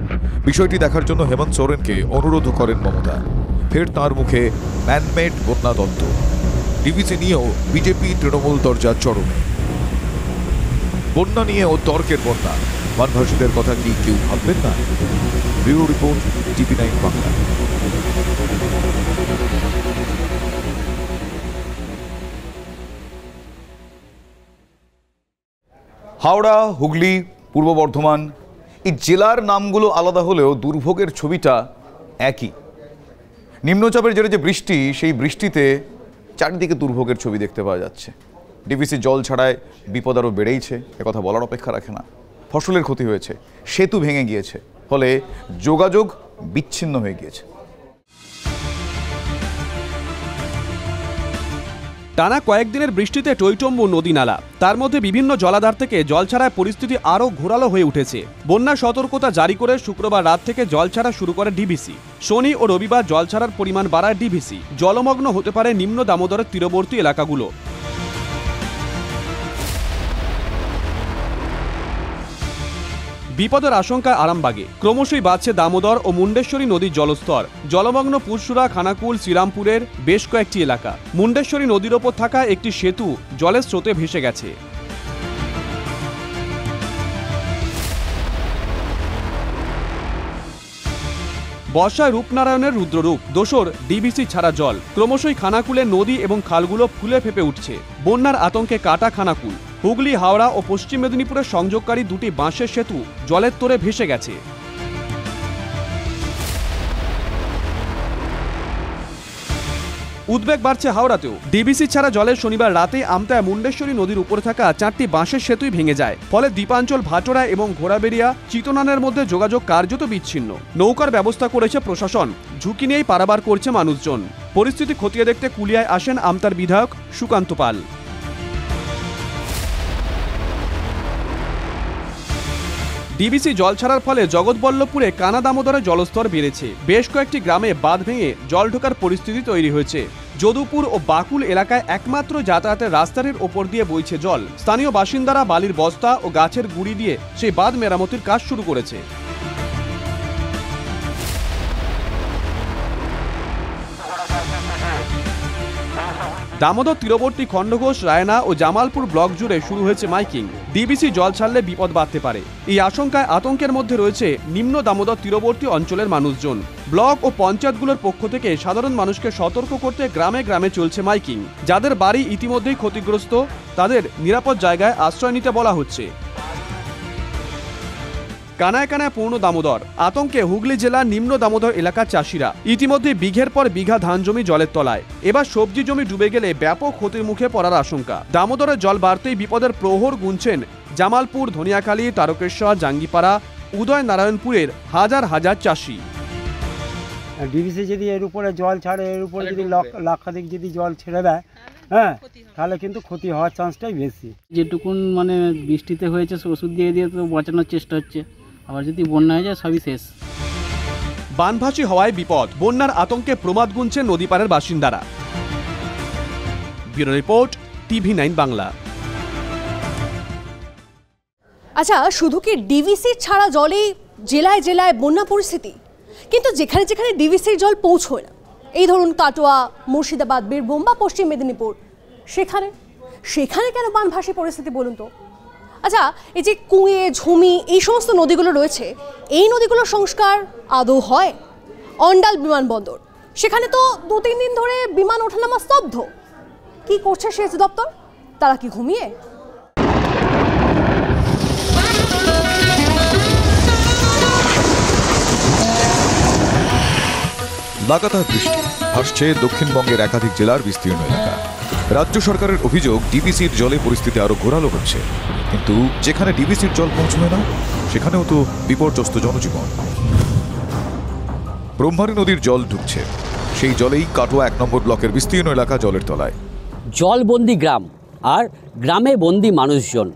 বিষয়টি দেখার জন্য হেমন্ত সোরেনকে অনুরোধ করেন মমতা। ফের তাঁর মুখে ম্যানমেড বন্যা তত্ত্ব। ডিভিসি নিয়েও বিজেপি তৃণমূল দরজা চরমে। বন্যা নিয়েও তর্কের বন্যা। বানভাসীদের কথা কি কেউ ভাববেন না? Bureau report, TV nine Bangla. Howrah, Hooghly, Purba Bardhaman, এই জেলার নামগুলো আলাদা হলেও দুর্ভোগের ছবিটা একই। নিম্নচাপের জেরে যে বৃষ্টি, সেই বৃষ্টিতে চারিদিকে দুর্ভোগের ছবি দেখতে পাওয়া যাচ্ছে। ডিভিসি জল ছাড়ায় বিপদ আরও বেড়েইছে, একথা বলার অপেক্ষা রাখে না। ফসলের ক্ষতি হয়েছে, সেতু ভেঙে গিয়েছে, ফলে যোগাযোগ বিচ্ছিন্ন হয়ে গিয়েছে। টানা কয়েকদিনের বৃষ্টিতে টইটম্বু নদী নালা, তার মধ্যে বিভিন্ন জলাধার থেকে জল ছাড়ায় পরিস্থিতি আরও ঘোরালো হয়ে উঠেছে। বন্যা সতর্কতা জারি করে শুক্রবার রাত থেকে জল ছাড়া শুরু করে ডিভিসি। শনি ও রবিবার জল ছাড়ার পরিমাণ বাড়ায় ডিভিসি। জলমগ্ন হতে পারে নিম্ন দামোদরের তীরবর্তী এলাকাগুলো। বিপদের আশঙ্কা আরামবাগে। ক্রমশই বাড়ছে দামোদর ও মুন্ডেশ্বরী নদীর জলস্তর। জলমগ্ন পুরসুরা, খানাকুল, শ্রীরামপুরের বেশ কয়েকটি এলাকা। মুন্ডেশ্বরী নদীর ওপর থাকা একটি সেতু জলের স্রোতে ভেসে গেছে। বর্ষায় রূপনারায়ণের রুদ্ররূপ। দোসর ডিভিসি ছাড়া জল। ক্রমশই খানাকুলের নদী এবং খালগুলো ফুলে ফেপে উঠছে। বন্যার আতঙ্কে কাটা খানাকুল। হুগলি, হাওড়া ও পশ্চিম মেদিনীপুরের সংযোগকারী দুটি বাঁশের সেতু জলের তোরে ভেসে গেছে। উদ্বেগ বাড়ছে হাওড়াতেও। ডিবিসি ছাড়া জলের শনিবার রাতে আমতায় মুন্ডেশ্বরী নদীর উপরে থাকা 4টি বাঁশের সেতুই ভেঙে যায়। ফলে দ্বীপাঞ্চল, ভাটোরা এবং ঘোড়াবেড়িয়া, চিতনানের মধ্যে যোগাযোগ কার্যত বিচ্ছিন্ন। নৌকার ব্যবস্থা করেছে প্রশাসন, ঝুঁকি নিয়েই পারাবার করছে মানুষজন। পরিস্থিতি খতিয়ে দেখতে কুলিয়ায় আসেন আমতার বিধায়ক সুকান্ত পাল। ডিবিসি জল ছাড়ার ফলে জগৎবল্লভপুরে কানা দামোদরে জলস্তর বেড়েছে। বেশ কয়েকটি গ্রামে বাঁধ ভেঙে জল ঢোকার পরিস্থিতি তৈরি হয়েছে। যদুপুর ও বাকুল এলাকায় একমাত্র যাতায়াতের রাস্তার ওপর দিয়ে বইছে জল। স্থানীয় বাসিন্দারা বালির বস্তা ও গাছের গুঁড়ি দিয়ে সেই বাঁধ মেরামতির কাজ শুরু করেছে। দামোদর তীরবর্তী খণ্ডঘোষ, রায়না ও জামালপুর ব্লক জুড়ে শুরু হয়েছে মাইকিং। ডিবিসি জল ছাড়লে বিপদ বাড়তে পারে, এই আশঙ্কায় আতঙ্কের মধ্যে রয়েছে নিম্ন দামোদর তীরবর্তী অঞ্চলের মানুষজন। ব্লক ও পঞ্চায়েতগুলোর পক্ষ থেকে সাধারণ মানুষকে সতর্ক করতে গ্রামে গ্রামে চলছে মাইকিং। যাদের বাড়ি ইতিমধ্যেই ক্ষতিগ্রস্ত তাদের নিরাপদ জায়গায় আশ্রয় নিতে বলা হচ্ছে। কানায় কানায় পূর্ণ দামোদর, আতঙ্কে হুগলি জেলার নিম্ন দামোদর এলাকার চাষিরা। ইতিমধ্যে বিঘের পর বিঘা ধান জমি জলের তলায়। এবার সবজি জমি ডুবে গেলে ব্যাপক ক্ষতির মুখে পড়ার আশঙ্কা। দামোদরের জল বাড়তেই বিপদের প্রহর গুনছেন জামালপুর, ধনিয়াখালী, তারকেশ্বর, জাঙ্গিপাড়া, উদয় নারায়ণপুরের হাজার হাজার চাষি। ডিবিসি যদি এর উপরে জল ছাড়ে, এর উপরে যদি লক্ষাধিক যদি জল ছেড়ে দেয়, হ্যাঁ, তাহলে কিন্তু ক্ষতি হওয়ার চান্সটাই বেশি। যেটুকুন মানে বৃষ্টিতে হয়েছে ওষুধ দিয়ে দিয়ে তো বাঁচানোর চেষ্টা হচ্ছে, আবার যদি বন্যা হয়ে যায় সবই শেষ। বানভাসী হওয়ায় বিপদ, বন্যার আতঙ্কে প্রমাদ গুনছেন নদীপাড়ের বাসিন্দারা। Bureau report, TV9 Bangla. আচ্ছা, শুধু কি ডিভিসি ছাড়া জলেই জেলায় জেলায় বন্যা পরিস্থিতি? কিন্তু যেখানে যেখানে ডিভিসির জল পৌঁছয় না, এই ধরুন কাটোয়া, মুর্শিদাবাদ, বীরভূম বা পশ্চিম মেদিনীপুর, সেখানে কেন বানভাসী পরিস্থিতি বলুন তো? আচ্ছা, এই যে কুঁয়ে, ঝুমি, এই সমস্ত নদীগুলো রয়েছে, এই নদীগুলোর সংস্কার আদৌ হয়? অন্ডাল বিমানবন্দর, সেখানে তো 2-3 দিন ধরে বিমান ওঠানামা স্তব্ধ। কি করছে সেচ দপ্তর? তারা কি ঘুমিয়ে? লাগাতার বৃষ্টি, ভাসছে দক্ষিণবঙ্গের একাধিক জেলার বিস্তীর্ণ এলাকা। রাজ্য সরকারের অভিযোগ, ডিবিসির জলে পরিস্থিতি আরো ঘোরালো হচ্ছে। কিন্তু যেখানে ডিবিসির জল পৌঁছবে না, সেখানেও তো বিপর্যস্ত জনজীবন। ব্রহ্মারী নদীর জল ঢুকছে, সেই জলেই কাটোয়া 1 নম্বর ব্লকের বিস্তীর্ণ এলাকা জলের তলায়। জলবন্দি গ্রাম আর গ্রামে বন্দি মানুষজন।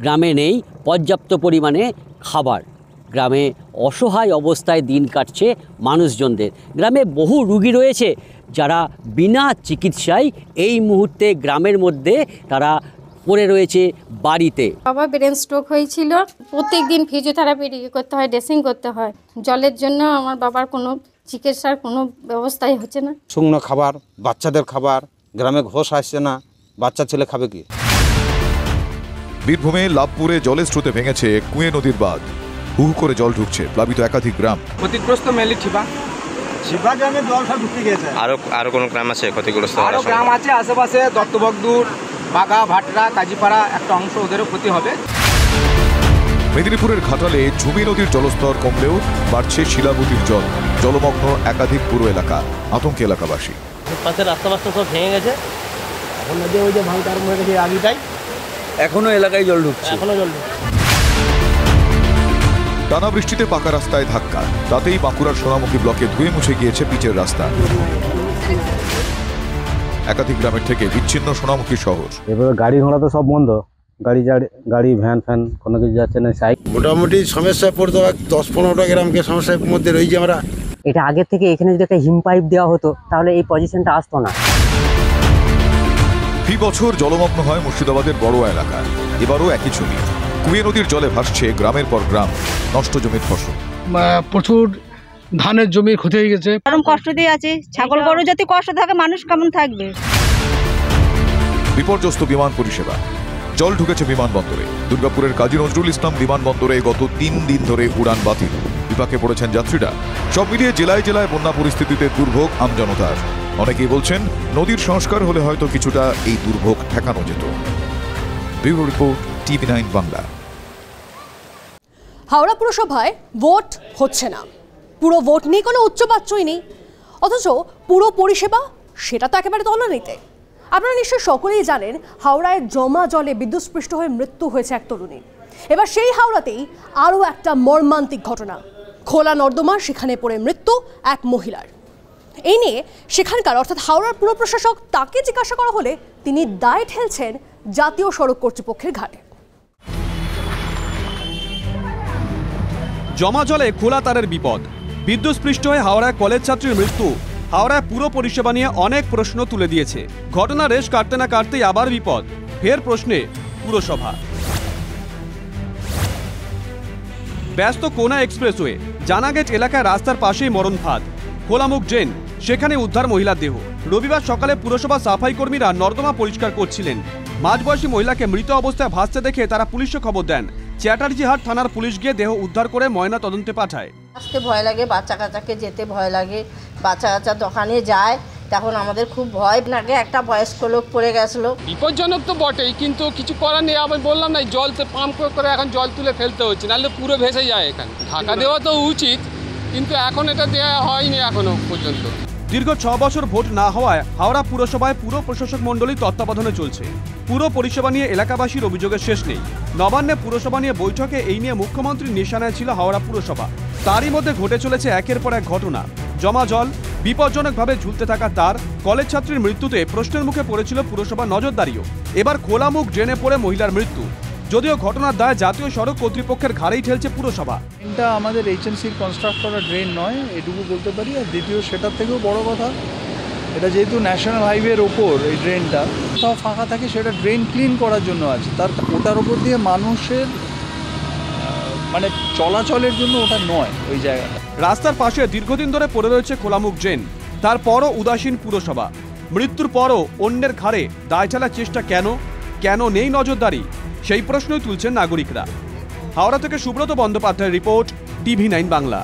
গ্রামে নেই পর্যাপ্ত পরিমাণে খাবার, গ্রামে অসহায় অবস্থায় দিন কাটছে মানুষজনদের। গ্রামে বহু রোগী রয়েছে যারা বিনা চিকিৎসায় এই মুহূর্তে গ্রামের মধ্যে তারা পড়ে রয়েছে বাড়িতে। বাবা ব্রেন স্ট্রোক হয়েছিল, প্রত্যেক দিন ফিজিওথেরাপি করতে হয়, ড্রেসিং করতে হয়। জলের জন্য আমার বাবার কোনো চিকিৎসার কোনো ব্যবস্থাই হচ্ছে না। শুকনো খাবার, বাচ্চাদের খাবার, গ্রামে ঘোষ আসছে না, বাচ্চা ছেলে খাবে কি? বীরভূমে লাভপুরে জলের স্রোতে ভেঙেছে কুঁয়ে নদীর বাঁধ। হু করে জল ঢুকছে প্লাবিত একাধিক গ্রাম। ক্ষতিগ্রস্ত মেনলি শিবা গ্রামে জল সব ঢুকে গেছে। আরো কোনো গ্রাম আছে ক্ষতিগ্রস্ত? আরো গ্রাম আছে আশেপাশে, দত্তবগদুর, বাগা, ভাটরা, কাজীপাড়া, একটা অংশ ওদেরও ক্ষতি হবে। মেদিনীপুরের ঘাটালে ঝুমি নদীর জলস্তর কমলেও বাড়ছে শিলাবতীর জল। জলমগ্ন একাধিক পুরো এলাকা, আতঙ্কে এলাকাবাসী। পাশে রাস্তা সব ভেঙে গেছে, এখন নদী ওই যে ভাঙতে আরম্ভ হয়ে গেছে আগেটাই, এখনো এলাকায় জল ঢুকছে, এখনো জল ঢুকছে। টানা বৃষ্টিতে পাকা রাস্তায় ধাক্কা, তাতেই বাঁকুড়ার সোনামুখী ব্লকে ধুয়ে মুছে গিয়েছে পিচের রাস্তা। একাধিক গ্রামের থেকে বিচ্ছিন্ন সোনামুখী শহর। এবার গাড়ি ঘোড়া তো সব বন্ধ, গাড়ি ভ্যান ফ্যান কোনো কিছু যাচ্ছে না। মোটামুটি সমস্যায় পড়তে হবে, 10-15টা গ্রামকে সমস্যার মধ্যে রয়েছে আমরা। এটা আগে থেকে এখানে যদি একটা হিম পাইপ দেওয়া হতো তাহলে এই পজিশনটা আসতো না। ফি বছর জলমগ্ন হয় মুর্শিদাবাদের বড় এলাকা, এবারও একই ছবি। কুঁয়ে নদীর জলে ভাসছে গ্রামের পর গ্রাম, নষ্ট জমির ফসল। প্রচুর ধানের জমি ক্ষতি হয়ে গেছে। গরম কষ্ট দিয়ে আছে, ছাগল গরু যদি কষ্ট থাকে মানুষ কেমন থাকবে? বিপর্যস্ত বিমান পরিষেবা, জল ঢুকেছে বিমানবন্দরে। দুর্গাপুরের কাজী নজরুল ইসলাম বিমানবন্দরে গত 3 দিন ধরে উড়ান বাতিল, বিপাকে পড়েছেন যাত্রীরা। সব মিলিয়ে জেলায় জেলায় বন্যা পরিস্থিতিতে দুর্ভোগ আমজনতার। অনেকেই বলছেন নদীর সংস্কার হলে হয়তো কিছুটা এই দুর্ভোগ ঠেকানো যেত। Bureau report, TV9 Bangla. Howrah পুরসভায় ভোট হচ্ছে না, পুরো ভোট নিয়ে কোনো উচ্চবাচ্যই নেই, অথচ পুরো পরিষেবা সেটা তো একেবারে তলানিতে। আপনারা নিশ্চয়ই সকলেই জানেন হাওড়ায় জমা জলে বিদ্যুৎস্পৃষ্ট হয়ে মৃত্যু হয়েছে এক তরুণী। এবার সেই হাওড়াতেই আরও একটা মর্মান্তিক ঘটনা, খোলা নর্দমা, সেখানে পড়ে মৃত্যু এক মহিলার। এই নিয়ে সেখানকার অর্থাৎ হাওড়ার পুর প্রশাসক তাকে জিজ্ঞাসা করা হলে তিনি দায় ঠেলছেন জাতীয় সড়ক কর্তৃপক্ষের ঘাড়ে। জমা জলে খোলা তারের বিপদ, বিদ্যুৎস্পৃষ্ট হয়ে হাওড়ায় কলেজ ছাত্রীর মৃত্যু হাওড়ায় পুরো পরিষেবা নিয়ে অনেক প্রশ্ন তুলে দিয়েছে। ঘটনা রেশ কাটতে না কাটতেই আবার বিপদ, ফের প্রশ্নে পুরসভা। ব্যস্ত কোনা এক্সপ্রেসওয়ে জানাগেট এলাকায় রাস্তার পাশেই মরণ ফাঁদ, খোলামুখ ড্রেন, সেখানে উদ্ধার মহিলার দেহ। রবিবার সকালে পুরসভা সাফাই কর্মীরা নর্দমা পরিষ্কার করছিলেন। মাঝবয়সী মহিলাকে মৃত অবস্থায় ভাসতে দেখে তারা পুলিশে খবর দেন। চ্যাটার্জিহাট থানার পুলিশ গিয়ে দেহ উদ্ধার করে ময়না তদন্তে পাঠায়। আসতে ভয় লাগে, বাচ্চা কাচ্চাকে যেতে ভয় লাগে, বাচ্চা কাচ্চা দোকানে যায়, তখন আমাদের খুব ভয় লাগে। একটা বয়স্ক লোক পড়ে গেছিলো। বিপজ্জনক তো বটেই, কিন্তু কিছু করার নেই। আমি বললাম না, জলতে পাম্প করে এখন জল তুলে ফেলতে হচ্ছে, নাহলে পুরো ভেসে যায়। এখানে ঢাকা দেওয়া তো উচিত, কিন্তু এখন এটা দেওয়া হয়নি এখনো পর্যন্ত। দীর্ঘ 6 বছর ভোট না হওয়ায় হাওড়া পুরসভায় পুরো প্রশাসক মণ্ডলীর তত্ত্বাবধানে চলছে। পুরো পরিষেবা নিয়ে এলাকাবাসীর অভিযোগের শেষ নেই। নবান্নে পুরসভা নিয়ে বৈঠকে এই নিয়ে মুখ্যমন্ত্রীর নিশানায় ছিল হাওড়া পুরসভা। তারই মধ্যে ঘটে চলেছে একের পর এক ঘটনা, জমা জল, বিপজ্জনকভাবে ঝুলতে থাকা তার, কলেজ ছাত্রীর মৃত্যুতে প্রশ্নের মুখে পড়েছিল পুরসভা নজরদারিও। এবার খোলা মুখ ড্রেনে পড়ে মহিলার মৃত্যু, যদিও ঘটনার দায় জাতীয় সড়ক কর্তৃপক্ষের ঘাড়েই ঠেলছে পুরসভা। এটা আমাদের এইচএনসির কনস্ট্রাক্ট করা ড্রেন নয়, এটুকু বলতে পারি। আর দ্বিতীয়, সেটার থেকেও বড় কথা, এটা যেহেতু ন্যাশনাল হাইওয়ের ওপর এই ড্রেনটা, কোথাও ফাঁকা থাকে সেটা ড্রেন ক্লিন করার জন্য আছে, ওটার ওপর দিয়ে মানুষের মানে চলাচলের জন্য ওটা নয় ওই জায়গাটা। রাস্তার পাশে দীর্ঘদিন ধরে পড়ে রয়েছে খোলামুখ ড্রেন, তারপরও উদাসীন পুরসভা। মৃত্যুর পরও অন্যের ঘাড়ে দায় ঠেলার চেষ্টা কেন নেই নজরদারি, সেই প্রশ্নই তুলছেন নাগরিকরা। হাওড়া থেকে সুব্রত বন্দ্যোপাধ্যায়ের রিপোর্ট, TV9 বাংলা।